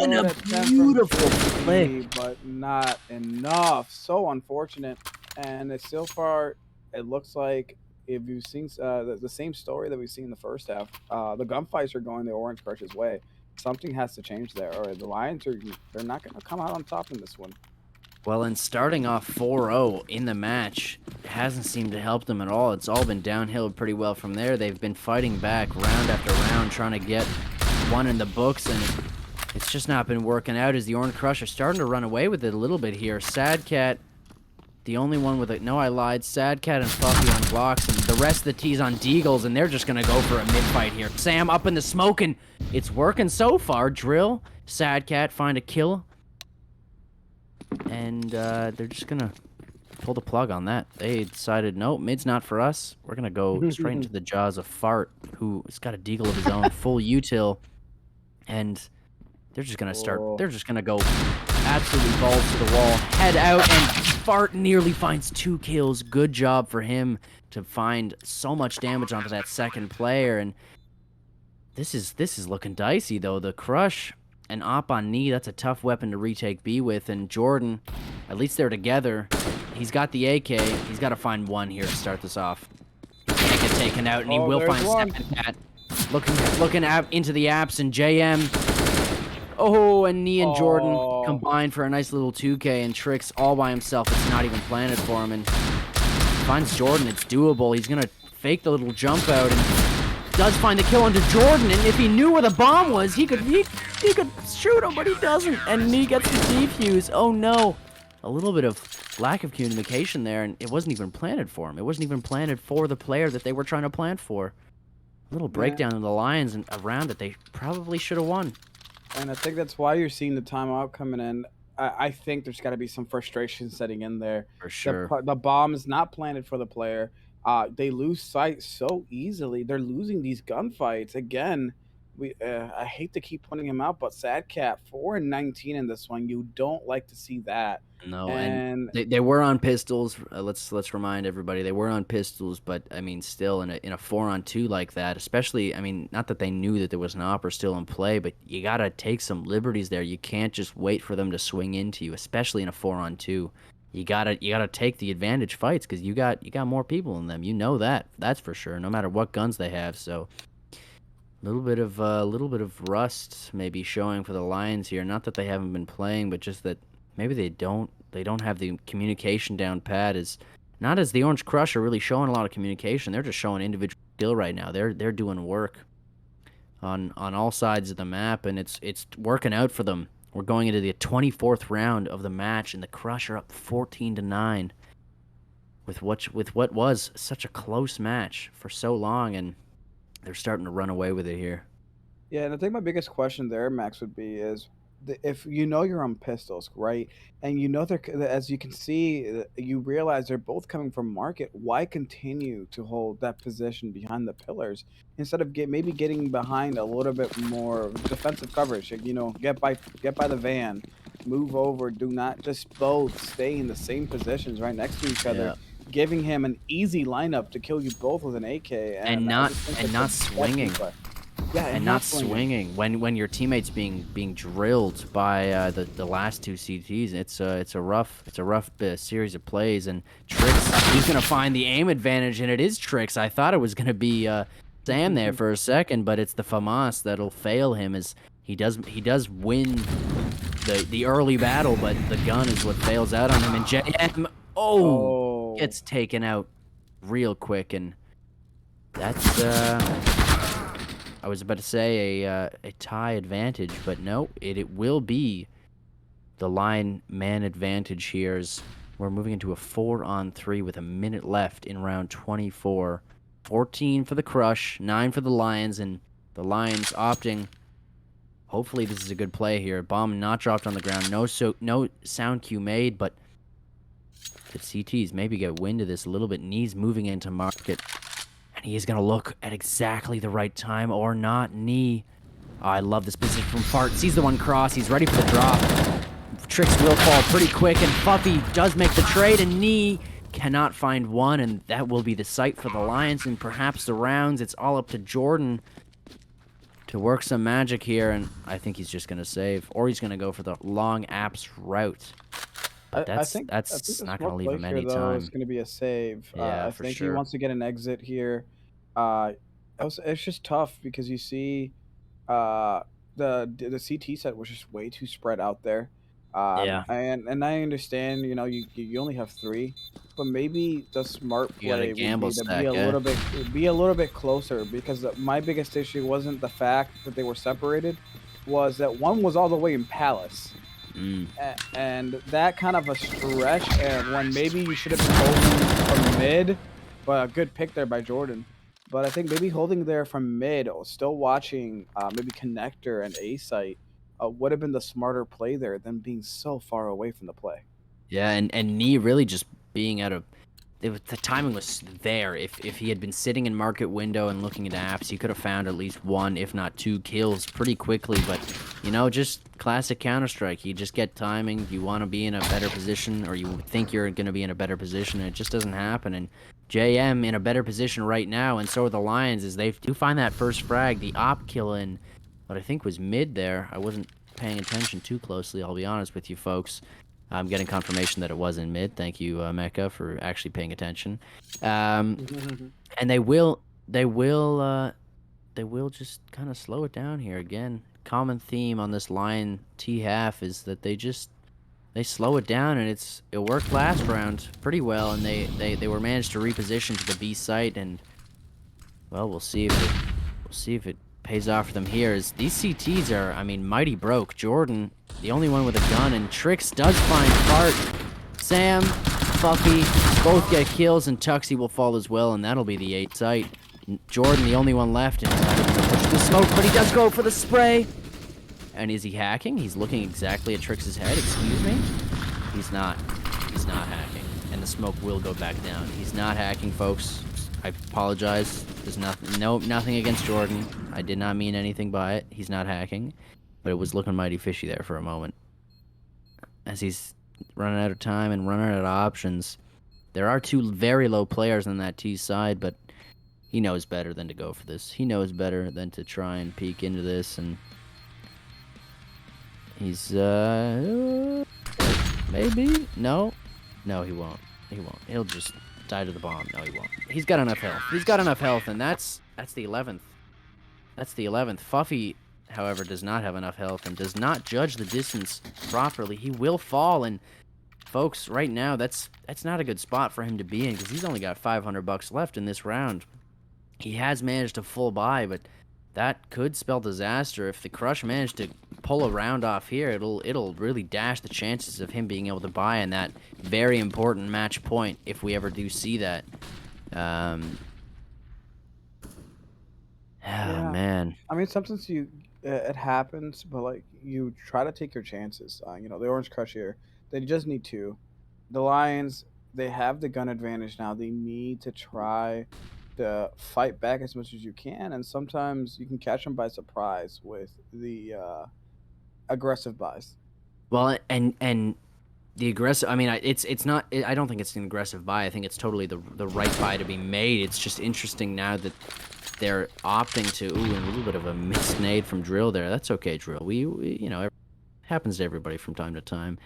and a beautiful flick, but not enough. So unfortunate. And it's so far, it looks like if you've seen the same story that we've seen in the first half, the gunfights are going the Orange Crush's way. Something has to change there, or the Lions they're not going to come out on top in this one. Well, and starting off 4-0 in the match hasn't seemed to help them at all. It's all been downhill pretty well from there. They've been fighting back round after round, trying to get one in the books, and it's just not been working out as the Orange Crush are starting to run away with it a little bit here. Sad Cat, the only one with it. No, I lied. Sad Cat and Fluffy on blocks, and the rest of the T's on Deagles, and they're just going to go for a mid-fight here. Sam up in the smoke, and it's working so far. Drill, Sad Cat find a kill. And they're just going to pull the plug on that. They decided, nope, mid's not for us. We're going to go straight into the jaws of Fart, who has got a deagle of his own, full util. And they're just going to start, they're just going to go absolutely balls to the wall, head out, and Fart nearly finds 2 kills. Good job for him to find so much damage onto that second player. And this is looking dicey, though. The Crush... and Op on Knee, that's a tough weapon to retake B with. And Jordan, at least they're together. He's got the AK. He's got to find one here to start this off. He can't get taken out, and he will find Stephen Cat. Looking out into the apps, and JM. Oh, and Knee and Jordan combined for a nice little 2K, and Tricks all by himself. It's not even planted for him, and finds Jordan. It's doable. He's going to fake the little jump out, and does find the kill onto Jordan, and if he knew where the bomb was, he could shoot him, but he doesn't, and he gets the defuse. Oh no, a little bit of lack of communication there, and it wasn't even planted for him. It wasn't even planted for the player that they were trying to plant for. A little breakdown in the Lions and a round that they probably should have won. And I think that's why you're seeing the timeout coming in. I think there's got to be some frustration setting in there. For sure. The bomb is not planted for the player. They lose sight so easily. They're losing these gunfights again. I hate to keep pointing him out, but Sad Cat 4-19 in this one. You don't like to see that. No, and they were on pistols. Let's remind everybody they were on pistols, but I mean, still in a 4-on-2 like that, especially. I mean, not that they knew that there was an opera still in play, but you gotta take some liberties there. You can't just wait for them to swing into you, especially in a 4-on-2. You gotta take the advantage fights because you got more people in them. You know that's for sure. No matter what guns they have. So a little bit of rust maybe showing for the Lions here. Not that they haven't been playing, but just that maybe they don't have the communication down pat. As not as the Orange Crush are really showing a lot of communication. They're just showing individual skill right now. They're doing work on all sides of the map, and it's working out for them. We're going into the 24th round of the match, and the Crush are up 14-9 with what was such a close match for so long, and they're starting to run away with it here. Yeah, and I think my biggest question there, Max, would be is if you know you're on pistols, right, and you know they're, as you can see, you realize they're both coming from market. Why continue to hold that position behind the pillars instead of maybe getting behind a little bit more defensive coverage? You know, get by the van, move over. Do not just both stay in the same positions right next to each other. Giving him an easy lineup to kill you both with an AK and not swinging. Yeah, and not swinging when your teammates being drilled by the last 2 CTs. It's a rough series of plays, and Tricks, he's gonna find the aim advantage, and it is Tricks. I thought it was gonna be Sam there for a second, but it's the FAMAS that'll fail him, as he does win the early battle, but the gun is what fails out on him. And JM gets taken out real quick, and that's I was about to say a tie advantage, but no, it will be the line man advantage here as we're moving into a 4-on-3 with a minute left in round 24. 14 for the Crush, 9 for the Lions, and the Lions opting. Hopefully this is a good play here. Bomb not dropped on the ground. No sound cue made, but the CTs maybe get wind of this a little bit. Knee's moving into market. And he is going to look at exactly the right time or not. Knee. Oh, I love this position from Fart. Sees the one cross. He's ready for the drop. Tricks will fall pretty quick, and Fuffy does make the trade, and Knee cannot find one, and that will be the sight for the Lions and perhaps the rounds. It's all up to Jordan to work some magic here, and I think he's just going to save, or he's going to go for the long apps route. But that's I think not going to leave him any time. It's going to be a save. Yeah, I for think sure. he wants to get an exit here. It's just tough because you see the CT set was just way too spread out there. Yeah. And I understand, you only have 3, but maybe the smart You gotta play would gamble be to stack, be a yeah. little bit closer, because my biggest issue wasn't the fact that they were separated, was that one was all the way in Palace. And that kind of a stretch, and when maybe you should have been holding from mid, but a good pick there by Jordan. But I think maybe holding there from mid, or still watching maybe connector and A site would have been the smarter play there than being so far away from the play. Yeah, and Knee really just being out of... the timing was there. If he had been sitting in market window and looking at apps, he could have found at least 1, if not 2 kills pretty quickly. But, just classic Counter-Strike. You just get timing. You want to be in a better position, or you think you're going to be in a better position, and it just doesn't happen. And JM in a better position right now, and so are the Lions, as they do find that first frag. The op kill in what I think was mid there. I wasn't paying attention too closely, I'll be honest with you folks. I'm getting confirmation that it was in mid. Thank you, Mecca, for actually paying attention. And they will just kind of slow it down here again. Common theme on this Lion T half is that they slow it down, and it worked last round pretty well, and they were managed to reposition to the B site, and well, we'll see if it pays off for them here. As these CTs are, mighty broke. Jordan, the only one with a gun, and Trix does find Fart. Sam, Fuffy, both get kills, and Tuxie will fall as well, and that'll be the 8 site. Jordan, the only one left, and he's not even gonna push the smoke, but he does go for the spray. And is he hacking? He's looking exactly at Trix's head. Excuse me? He's not hacking, and the smoke will go back down. He's not hacking, folks. I apologize. There's nothing against Jordan. I did not mean anything by it. He's not hacking, but it was looking mighty fishy there for a moment. As he's running out of time and running out of options. There are 2 very low players on that T side, but he knows better than to go for this. He knows better than to try and peek into this, and he's maybe no, he won't. He'll just die to the bomb. No, he won't. He's got enough health. And that's the 11th. Fuffy, however, does not have enough health and does not judge the distance properly. He will fall, and folks, right now that's not a good spot for him to be in, because he's only got $500 left in this round. He has managed to full buy, but that could spell disaster. If the Crush managed to pull a round off here, it'll really dash the chances of him being able to buy in that very important match point, if we ever do see that. Yeah. Man. Sometimes it happens, but you try to take your chances. The Orange Crush here, they just need 2. The Lions, they have the gun advantage now. They need to try to fight back as much as you can, and sometimes you can catch them by surprise with the aggressive buys. Well, and the aggressive, it's not, I don't think it's an aggressive buy. I think it's totally the right buy to be made. It's just interesting now that they're opting to, and a little bit of a missed nade from Drill there. That's okay, Drill. We it happens to everybody from time to time.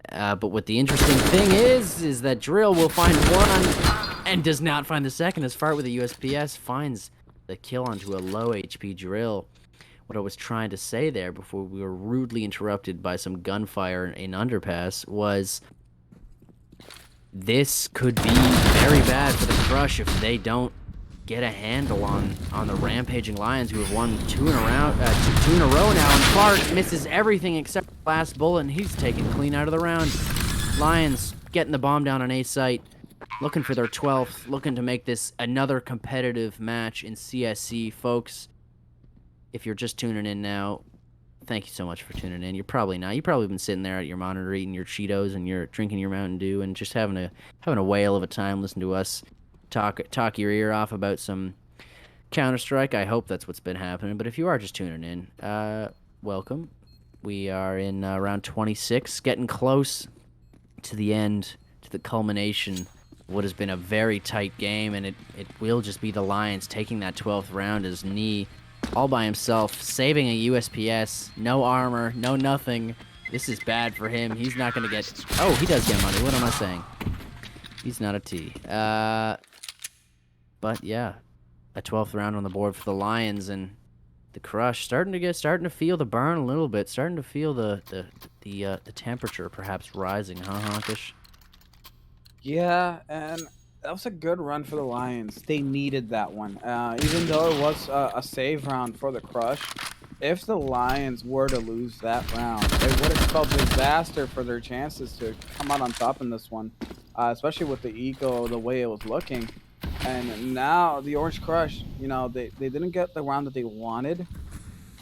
But what the interesting thing is that Drill will find one and does not find the second, as Fart with a USPS finds the kill onto a low HP Drill. What I was trying to say there before we were rudely interrupted by some gunfire in Underpass was this could be very bad for the Crush if they don't get a handle on the rampaging Lions, who have won two in a row now. And Clark misses everything except the last bullet, and he's taken clean out of the round. Lions getting the bomb down on A site, looking for their 12th, looking to make this another competitive match in CSC, folks. If you're just tuning in now, thank you so much for tuning in. You're probably not. You've probably been sitting there at your monitor eating your Cheetos and you're drinking your Mountain Dew and just having a whale of a time listening to us talk your ear off about some Counter-Strike. I hope that's what's been happening. But if you are just tuning in, welcome. We are in round 26, getting close to the end, to the culmination of what has been a very tight game, and it will just be the Lions taking that 12th round as Knee all by himself, saving a USPS, no armor, no nothing. This is bad for him. He's not going to get... Oh, he does get money. What am I saying? He's not a T. But yeah, a 12th round on the board for the Lions, and the Crush starting to feel the burn a little bit, starting to feel the temperature perhaps rising, huh, Honkish? Yeah, and that was a good run for the Lions. They needed that one. Even though it was a save round for the Crush, if the Lions were to lose that round, it would have spelled disaster for their chances to come out on top in this one, especially with the eco, the way it was looking. And now the Orange Crush, you know, they didn't get the round that they wanted,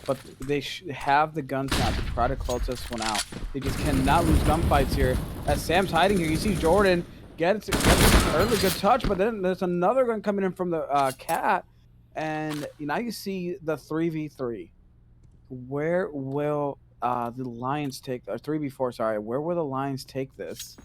but they have the guns now to try to close this one out. They just cannot lose gunfights here. As Sam's hiding here, you see Jordan gets an early good touch, but then there's another gun coming in from the Cat, and now you see the 3v3. Where will the Lions take, or 3v4? Sorry, where will the Lions take this?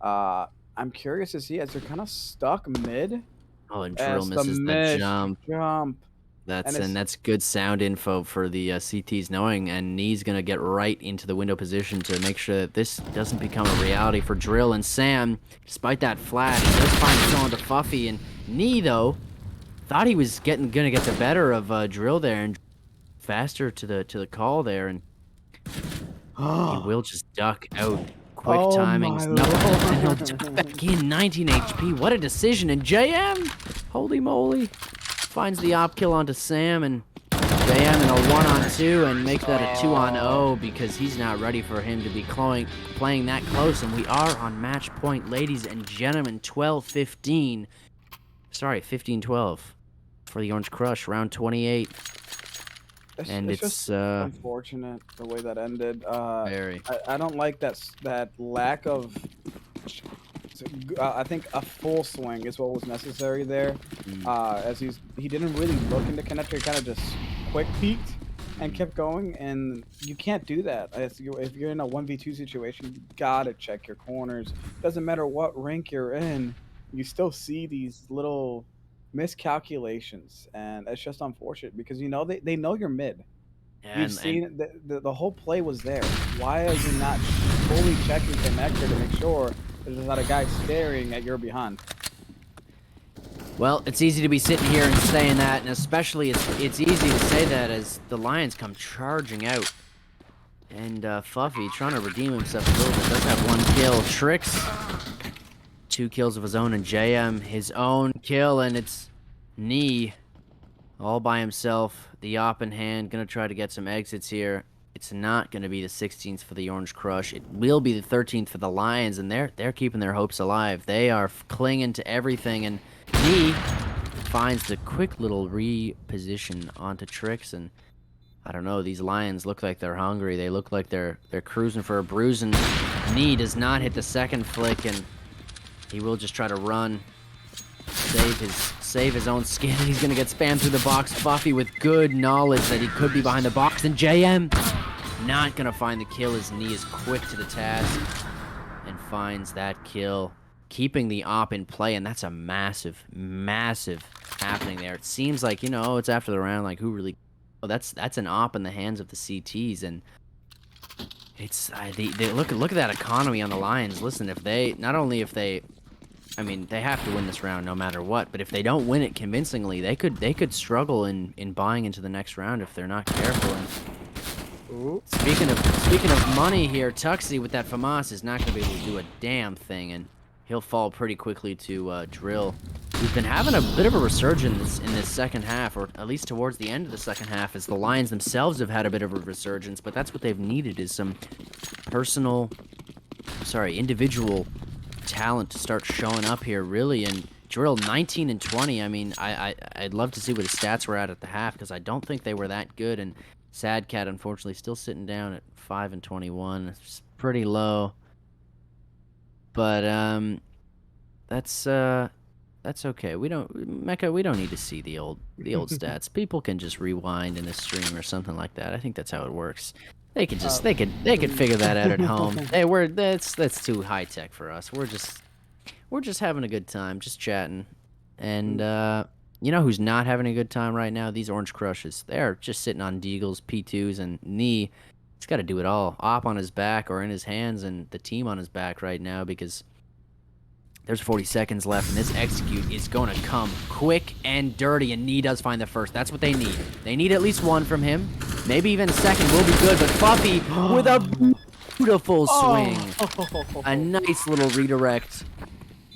I'm curious to see as they're kind of stuck mid. Oh, and Drill misses that jump. That's good sound info for the CTs knowing, and Knee's gonna get right into the window position to make sure that this doesn't become a reality for Drill. And Sam, despite that flat, he does find his on to Fuffy, and Knee though thought he was gonna get the better of Drill there and faster to the call there, and he will just duck out. Quick timings, and he'll duck back in. 19 HP. What a decision! And JM, holy moly, finds the op kill onto Sam, and JM in a 1-on-2 and make that a 2-on-0 because he's not ready for him to be playing that close. And we are on match point, ladies and gentlemen. 12-15. Sorry, 15-12 for the Orange Crush, round 28. It's just unfortunate the way that ended. Very. I don't like that lack of. I think a full swing is what was necessary there. As he didn't really look into connector, he kind of just quick peeked and kept going, and you can't do that. If you're in a 1v2 situation, you gotta check your corners. Doesn't matter what rank you're in, you still see these little miscalculations, and it's just unfortunate because you know they know you're mid. You've seen the whole play was there. Why are you not fully checking connector to make sure there's not a guy staring at your behind? Well, it's easy to be sitting here and saying that, and especially it's easy to say that as the Lions come charging out. And Fuffy, trying to redeem himself a little bit, does have one kill. Tricks, 2 kills of his own, and JM, his own kill, and it's Knee all by himself. The op in hand, gonna try to get some exits here. It's not gonna be the 16th for the Orange Crush. It will be the 13th for the Lions, and they're keeping their hopes alive. They are clinging to everything, and Knee finds the quick little reposition onto Tricks, and I don't know, these Lions look like they're hungry. They look like they're cruising for a bruise, and Knee does not hit the second flick, and he will just try to run, save his own skin. He's gonna get spammed through the box. Fuffy with good knowledge that he could be behind the box, and JM not gonna find the kill. His Knee is quick to the task and finds that kill, keeping the op in play, and that's a massive happening there. It seems like, you know, it's after the round, like who really... Oh, that's an op in the hands of the CTs, and it's they look at that economy on the Lions. Listen, if they I mean, they have to win this round no matter what, but if they don't win it convincingly, they could struggle in buying into the next round if they're not careful. And speaking of money here, Tuxie with that FAMAS is not going to be able to do a damn thing, and he'll fall pretty quickly to Drill. We've been having a bit of a resurgence in this second half, or at least towards the end of the second half, as the Lions themselves have had a bit of a resurgence, but that's what they've needed is some individual talent to start showing up here, really. And Drill 19 and 20. I mean, I'd love to see what his stats were at the half, because I don't think they were that good. And Sad Cat, unfortunately, still sitting down at 5 and 21. It's pretty low, but that's okay. We don't need to see the old stats. People can just rewind in a stream or something like that. I think that's how it works. They could just they could figure that out at home. That's too high tech for us. We're just having a good time, just chatting. And you know who's not having a good time right now? These Orange Crushes. They're just sitting on Deagles, P2s, and knee. He's got to do it all. Op on his back or in his hands, and the team on his back right now, because there's 40 seconds left, and this execute is going to come quick and dirty, and Nee does find the first. That's what they need. They need at least one from him. Maybe even a second will be good, but Fuffy with a beautiful swing. A nice little redirect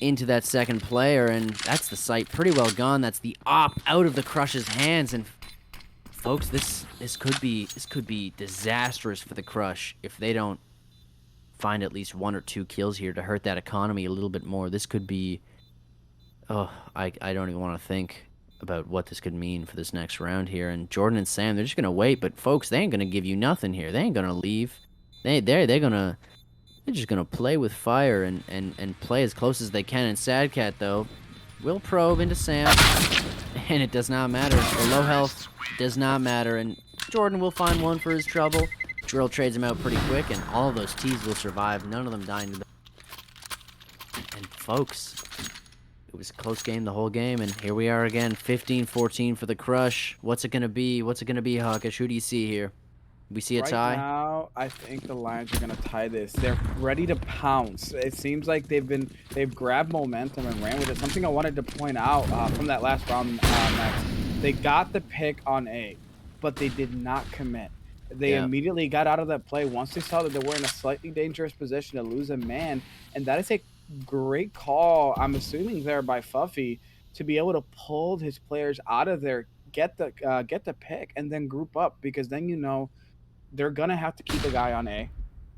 into that second player, and that's the sight pretty well gone. That's the op out of the Crush's hands, and folks, this could be disastrous for the Crush if they don't find at least 1 or 2 kills here to hurt that economy a little bit more. This could be, I don't even want to think about what this could mean for this next round here. And Jordan and Sam, they're just gonna wait, but folks, they ain't gonna give you nothing here. They ain't gonna leave. They're just gonna play with fire and play as close as they can. And Sad Cat, though, will probe into Sam, and it does not matter. The low health does not matter, and Jordan will find one for his trouble. Drill trades him out pretty quick, and all of those T's will survive. None of them dying to the... And folks, it was a close game the whole game, and here we are again, 15-14 for the Crush. What's it gonna be? What's it gonna be, Hawkish? Who do you see here? We see a tie? Right now, I think the Lions are gonna tie this. They're ready to pounce. It seems like they've grabbed momentum and ran with it. Something I wanted to point out from that last round, Max, they got the pick on A, but they did not commit. They immediately got out of that play once they saw that they were in a slightly dangerous position to lose a man, and that is a great call, I'm assuming, there by Fuffy, to be able to pull his players out of there, get the pick, and then group up, because then you know they're gonna have to keep a guy on A.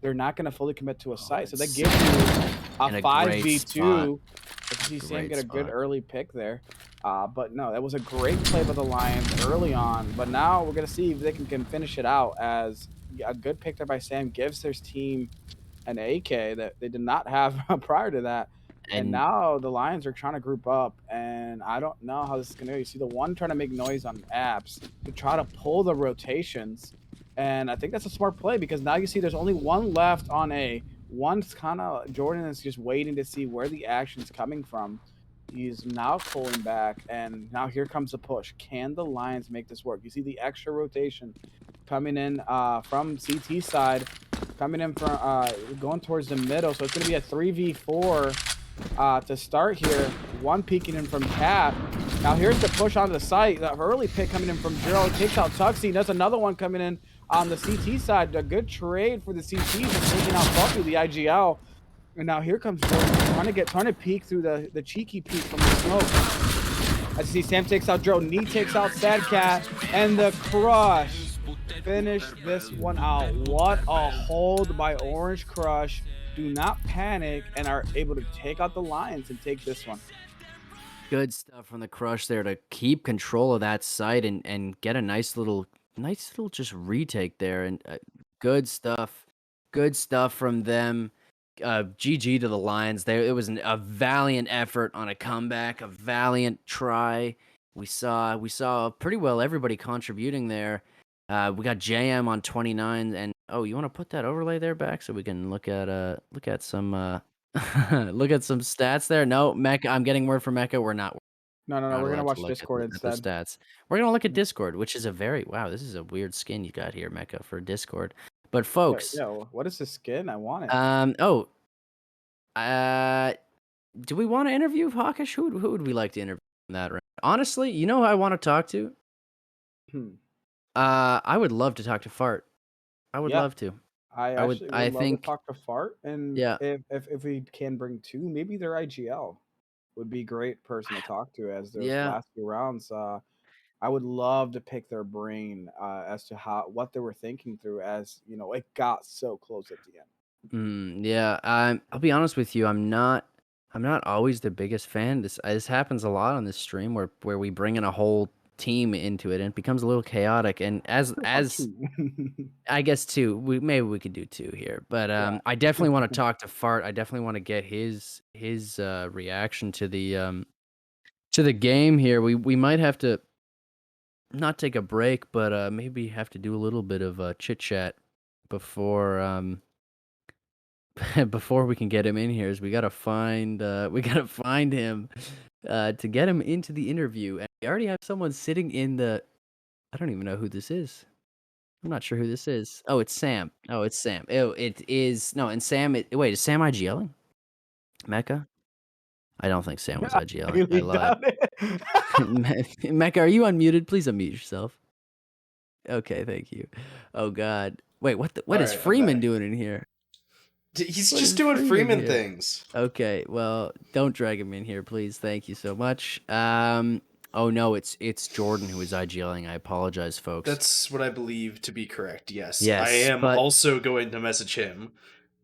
They're not gonna fully commit to a site, so that gives you a 5v2. If you see Sam get a good early pick there, but no, that was a great play by the Lions early on. But now we're gonna see if they can finish it out, as a good pick there by Sam gives their team an AK that they did not have prior to that. And now the Lions are trying to group up, and I don't know how this is gonna go. You see the one trying to make noise on apps to try to pull the rotations. And I think that's a smart play, because now you see there's only one left on A. One's kind of, Jordan is just waiting to see where the action's coming from. He's now pulling back, and now here comes the push. Can the Lions make this work? You see the extra rotation coming in from CT side, coming in from going towards the middle. So it's going to be a 3v4 to start here. One peeking in from Cat. Now here's the push onto the site. The early pick coming in from Gerald takes out Tuxie. There's another one coming in on the CT side. A good trade for the CTs and taking out Buffy, the IGL. And now here comes Jordan trying to peek through the cheeky peek from the smoke. As you see, Sam takes out Joe, Nee takes out Sad Cat, and the Crush finish this one out. What a hold by Orange Crush. Do not panic, and are able to take out the Lions and take this one. Good stuff from the Crush there to keep control of that site and get a nice little just retake there, and good stuff from them. GG to the Lions there. It was a valiant effort on a comeback, a valiant try. We saw pretty well everybody contributing there. We got JM on 29, and you want to put that overlay there back so we can look at some look at some stats there. No, Mecca, I'm getting word from Mecca. We're not. No, we're gonna watch Discord instead. The stats. We're gonna look at Discord, which is this is a weird skin you got here, Mecca, for Discord. But folks, what is the skin? I want it. Do we want to interview Hawkish? Who would we like to interview in that round? Honestly, you know who I want to talk to? I would love to talk to Fart. I would love to. I would love to talk to Fart, and if we can bring two, maybe they're IGL. would be a great person to talk to as those Yeah. last few rounds. I would love to pick their brain as to what they were thinking through as it got so close at the end. Yeah. I'll be honest with you. I'm not always the biggest fan. This happens a lot on this stream where we bring in a whole team into it and it becomes a little chaotic. And Or as two. I guess two, maybe we could do two here. But Yeah. I definitely want to talk to Fart. I definitely want to get his reaction to the game here. We might have to not take a break, but maybe have to do a little bit of chit chat before before we can get him in here. Is we gotta find him to get him into the interview. And we already have someone sitting in the. I don't even know who this is. I'm not sure who this is. Oh, it's Sam. Oh, it's Sam. Oh, it is no. And Sam. Wait, is Sam IGLing? Mecca? I don't think Sam was I IGLing. I highly lied. doubt it. Mecca, are you unmuted? Please unmute yourself. Okay, thank you. Oh God. Wait, what All is right, I'm Freeman back. doing in here? He's What just is doing Freeman here? things. Okay, well, don't drag him in here, please. Thank you so much. Oh no, it's Jordan who is IGLing. I apologize, folks. That's what I believe to be correct. Yes, I Yes, am but also going to message him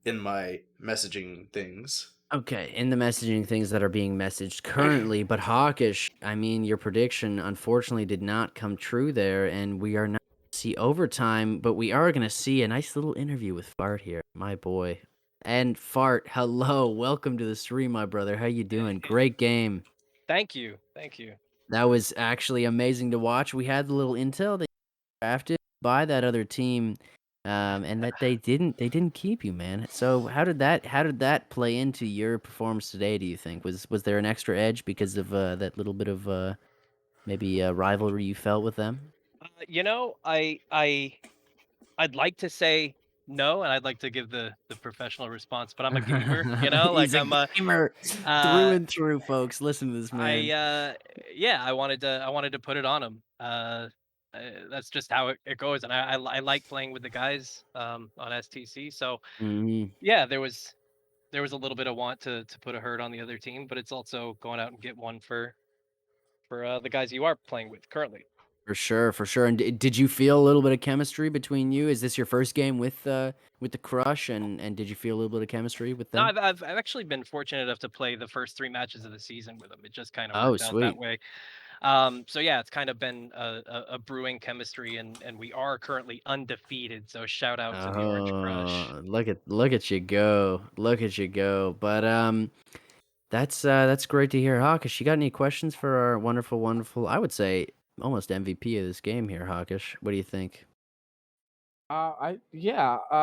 in my messaging things. okay, in the messaging things that are being messaged currently, but Hawkish, I mean, your prediction unfortunately did not come true there, and we are not gonna see overtime, but we are going to see a nice little interview with Fart here, my boy. And Fart, hello, welcome to the stream, my brother. How you doing? Great game. Thank you. Thank you. That was actually amazing to watch. We had the little intel that you drafted by that other team, and that they didn't keep you, man. So how did that play into your performance today? Do you think was there an extra edge because of that little bit of maybe rivalry you felt with them? You know, I'd like to say no, and I'd like to give the professional response, but I'm a gamer, like He's a I'm a gamer through uh and through, folks. Listen to this man. yeah, I wanted to put it on him. That's just how it goes, and I like playing with the guys on STC. So Hmm. yeah, there was a little bit of want to put a hurt on the other team, but it's also going out and get one for the guys you are playing with currently. For sure, for sure. And did you feel a little bit of chemistry between you? Is this your first game with the Crush? And did you feel a little bit of chemistry with No, them? I've actually been fortunate enough to play the first 3 matches of the season with them. It just kinda Oh, worked out that sweet. way. So yeah, it's kind of been a brewing chemistry, and we are currently undefeated, so shout out to the Orange Crush. Oh, look at you go. Look at you go. But that's great to hear, Hawkish. You got any questions for our wonderful, wonderful, I would say almost MVP of this game here, Hawkish? What do you think?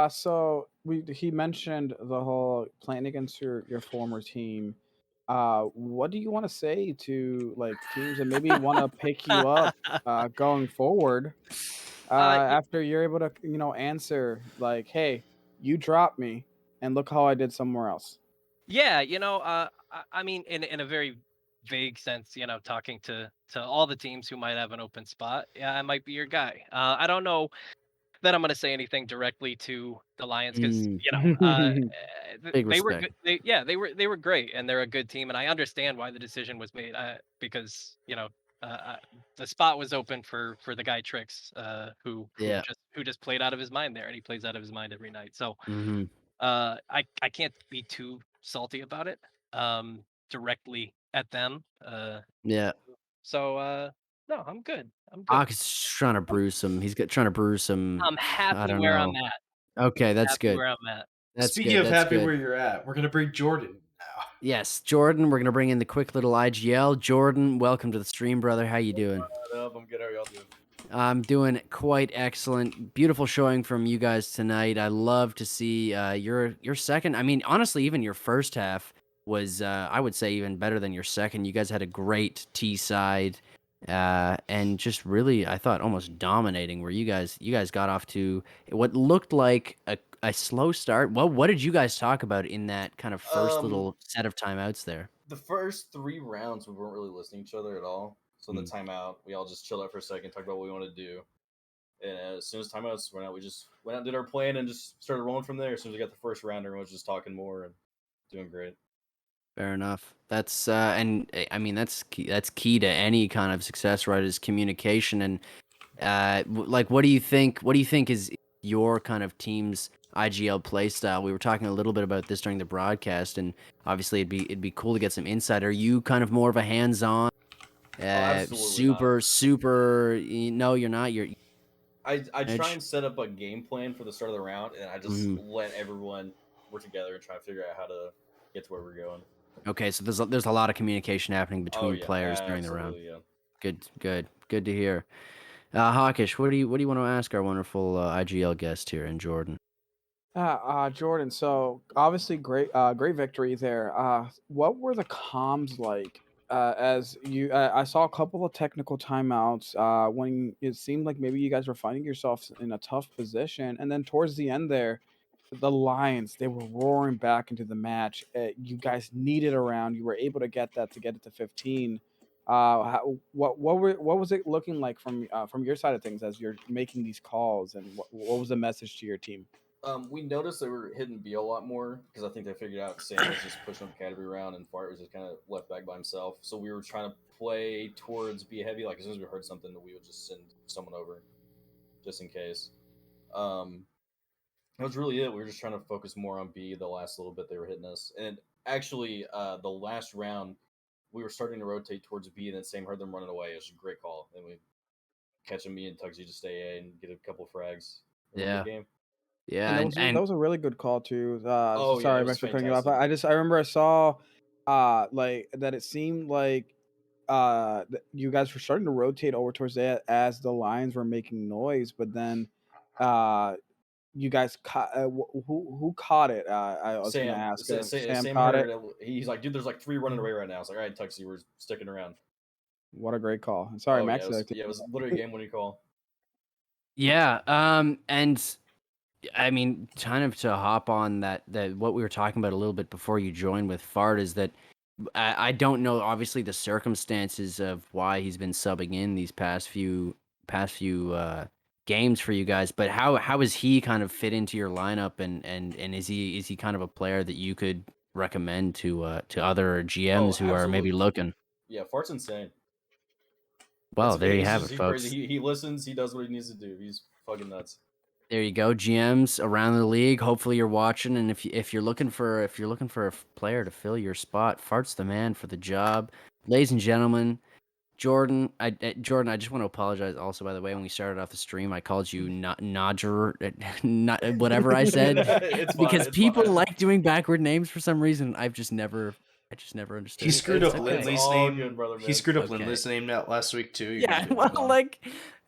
So he mentioned the whole playing against your former team. What do you want to say to like teams that maybe want to pick you up going forward Uh, y after you're able to answer like, hey, you dropped me, and look how I did somewhere else. yeah, I mean, in a very vague sense, talking to all the teams who might have an open spot, yeah, I might be your guy. I don't know that I'm gonna say anything directly to the Lions because Mm, big they were respect. good. They were great, and they're a good team, and I understand why the decision was made. Because the spot was open for the guy Tricks, Yeah. who just played out of his mind there, and he plays out of his mind every night. So Hmm. I can't be too salty about it directly at them. Yeah. So no, I'm good. I'm good. Hawkish is trying to brew some. Trying to brew some. I'm I happy don't where I'm know. at. Okay, that's Happy good. where I'm at. That's Speaking good. of That's happy where good. you're at, we're gonna bring Jordan now. Yes, Jordan, we're gonna bring in the quick little IGL. Jordan, welcome to the stream, brother. How you doing? What up? I'm good. How are y'all doing? I'm doing quite excellent. Beautiful showing from you guys tonight. I love to see your second. I mean, honestly, even your first half was I would say even better than your second. You guys had a great T side, and just really I thought almost dominating. Where you guys got off to what looked like a slow start. What did you guys talk about in that kind of first Um, little set of timeouts there? the first 3 rounds we weren't really listening to each other at all. So in the Mm. timeout, we all just chilled out for a second, talked about what we want to do. And as soon as timeouts went out, we just went out and did our plan and just started rolling from there. As soon as we got the first round, everyone was just talking more and doing great. Fair enough. That's and I mean that's key to any kind of success, right? Is communication and like what do you think? What do you think is your kind of team's IGL play style? We were talking a little bit about this during the broadcast, and obviously it'd be cool to get some insight. Are you kind of more of a hands-on, Oh, absolutely not. super? No, you're not. You're I try edge. and set up a game plan for the start of the round, and I just Mhm. let everyone work together and try to figure out how to get to where we're going. Okay, so there's a lot of communication happening Oh between yeah, players during the round. absolutely, yeah. Good to hear. Hawkish, what do you want to ask our wonderful IGL guest here in Jordan? Jordan. So obviously, great victory there. What were the comms like? As you, I saw a couple of technical timeouts. When it seemed like maybe you guys were finding yourselves in a tough position, and then towards the end there, the Lions they were roaring back into the match. You guys needed a round. You were able to get that to get it to 15. What was it looking like from your side of things as you're making these calls, and what was the message to your team? We noticed they were hitting B a lot more because I think they figured out Sam was just pushing up category round and Fart was just kind of left back by himself. So we were trying to play towards B heavy. Like as soon as we heard something, we would just send someone over just in case. Um, that was really it. We were just trying to focus more on B the last little bit they were hitting us. And actually, the last round, we were starting to rotate towards B, and then Sam heard them running away. It was a great call. And we catching me and Tugsy to stay A and get a couple frags and win the Yeah, game. And yeah, that and was that and was a really good call too. Oh yeah, Sorry, it was Max, for cutting you off. fantastic. I remember I saw, like that it seemed like, you guys were starting to rotate over towards that as the Lions were making noise, but then, uh, you guys caught. Who caught it? I was gonna Sam, ask. Sam Sam caught heard it. it. He's like, dude, there's like three running away right now. I was like, all right, Tuxie, we're sticking around. What a great call. Sorry, Oh yeah, Max. it was literally a game winning call. yeah, and I mean, kind of to hop on that what we were talking about a little bit before you joined with Fart is that I don't know obviously the circumstances of why he's been subbing in these past few games for you guys, but how is he kind of fit into your lineup and is he kind of a player that you could recommend to other Oh, GMs who are maybe absolutely. looking? Yeah, Fart's insane. Well, there you He's have just it, he crazy. folks. He listens. He does what he needs to do. He's fucking nuts. There you go, GMs around the league. Hopefully you're watching, and if you're looking for a player to fill your spot, Fart's the man for the job, ladies and gentlemen. Jordan, I just want to apologize. Also, by the way, when we started off the stream, I called you not Nodger, not whatever I said, It's fine. because It's people fine. like doing backward names for some reason. I just never He understood it, but screwed it's up okay. It's Lindley's all name. good, brother, He man. screwed up Okay. Lindley's name last week too. You're Yeah, good, well, man. like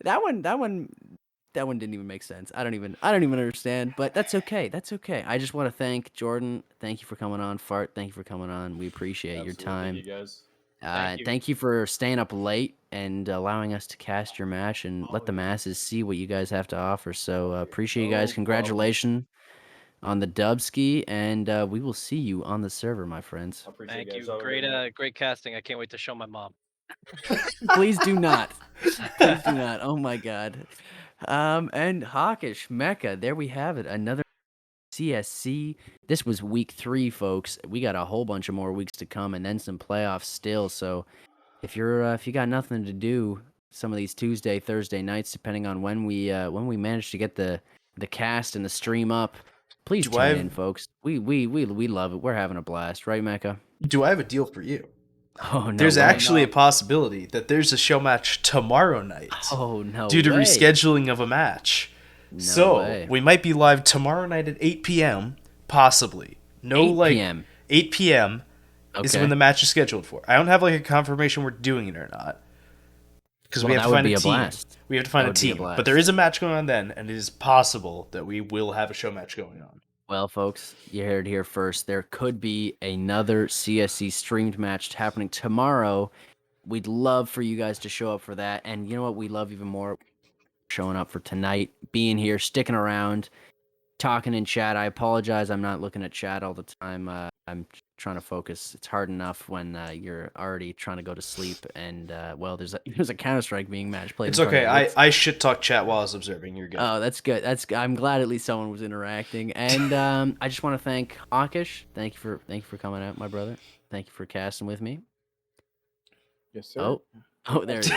that one didn't even make sense. I don't even understand, but that's okay. That's okay. I just want to thank Jordan. Thank you for coming on. Fart, thank you for coming on. We appreciate your Absolutely. Thank time. you guys. Thank you. Thank you for staying up late and allowing us to cast your match and let Oh the yeah. masses see what you guys have to offer. So appreciate you guys. No problem. Congratulations on the Dubski, and we will see you on the server, my friends. I appreciate Thank you guys. you. Have a good Great, night. great casting. I can't wait to show my mom. Please do not. Please do not. Oh my God. And Hawkish Mecca. There we have it. Another CSC. This was week 3, folks. We got a whole bunch of more weeks to come, and then some playoffs still. So if you got nothing to do some of these Tuesday, Thursday nights, depending on when we manage to get the cast and the stream up, please Do I tune have in, folks. We love it. We're having a blast, right, Mecca? do I have a deal for you? Oh no There's way. actually a no. possibility that there's a show match tomorrow night Oh no due to way. rescheduling of a match. No So way. we might be live tomorrow night at 8 p.m. Possibly. No 8 like p.m. 8 p.m. is Okay. when the match is scheduled for. I don't have like a confirmation we're doing it or not. Because Well, we have that to would find be a a team. blast. We have to find That a would be a team. But blast. there is a match going on then, and it is possible that we will have a show match going on. Well, folks, you heard it here first. There could be another CSC streamed match happening tomorrow. We'd love for you guys to show up for that. And you know what? We love even more showing up for tonight, being here, sticking around, talking in chat. I apologize. I'm not looking at chat all the time. I'm trying to focus. It's hard enough when you're already trying to go to sleep. And, well, there's a Counter-Strike being match played It's in front okay. of you. I shit talk chat while I was observing. You're good. Oh, that's good. I'm glad at least someone was interacting. And I just want to thank Hawkish. Thank you for coming out, my brother. Thank you for casting with me. Yes, sir. Oh, there it is.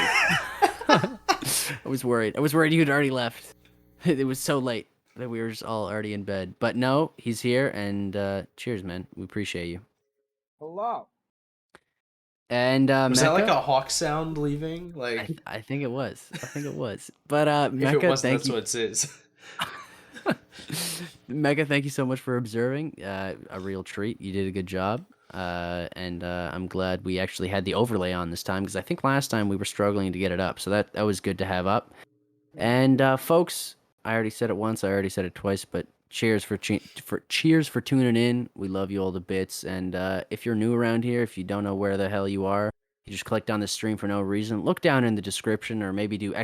I was worried. You'd already left. It was so late that we were just all already in bed. But no, he's here, and cheers, man. We appreciate you. Hello. And Was that like Mecca, a hawk sound leaving? Like, I think it was. But if Mecca, it wasn't, thank that's you. what it is. Mecca, thank you so much for observing. A real treat. You did a good job. And I'm glad we actually had the overlay on this time because I think last time we were struggling to get it up. So that was good to have up. And folks, I already said it once. I already said it twice. But cheers for tuning in. We love you all the bits. And if you're new around here, if you don't know where the hell you are, you just clicked on the stream for no reason. Look down in the description, or maybe do !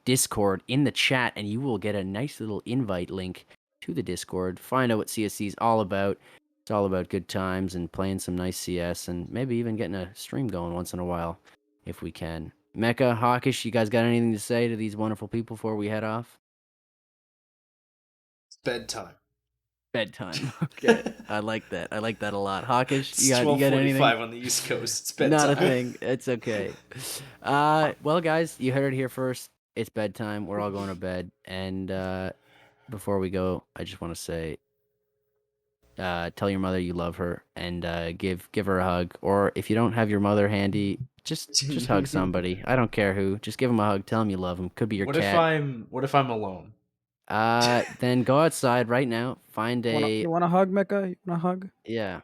Discord in the chat, and you will get a nice little invite link to the Discord. Find out what CSC is all about. It's all about good times and playing some nice CS, and maybe even getting a stream going once in a while, if we can. Mecca, Hawkish, you guys got anything to say to these wonderful people before we head off? It's bedtime. Bedtime. Okay, I like that. I like that a lot. Hawkish, It's you got 12:45 anything? on the East Coast. It's bedtime. Not a thing. It's okay. Well, guys, you heard it here first. It's bedtime. We're all going to bed. And before we go, I just want to say, tell your mother you love her, and give her a hug. Or if you don't have your mother handy, just hug somebody. I don't care who. Just give them a hug. Tell them you love them. Could be your What cat. if I'm alone? Then go outside right now. Find a You want a hug, Mecca? You want a hug? yeah.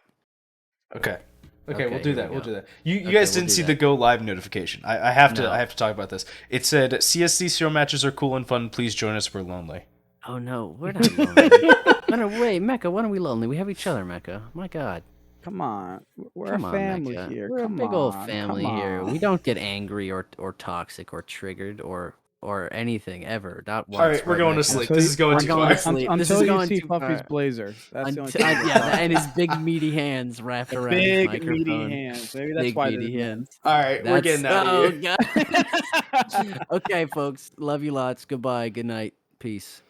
Okay, Okay, we'll do here we that. We'll go. do that. You Okay, guys we'll didn't do see that. the go live notification. I have to No. talk about this. It said CSC show matches are cool and fun. Please join us. We're lonely. Oh no, we're not lonely. No, wait, Mecca, why are we lonely? We have each other, Mecca. My God. Come on. We're Come a on, family Mecca. here. We're Come a big old on, family come here. on. We don't get angry or toxic or triggered or anything ever. Not once. All right, we're going to Mecca? sleep. Until This you- is going we're too going far. to sleep. This Until is you going see too Puffy's far. blazer. That's the only Until, thing. and his big meaty hands wrapped around his Big microphone. meaty hands. Maybe that's Big why meaty there's hands. All right, we're getting out of here. God. Okay, folks. Love you lots. Goodbye. Good night. Peace.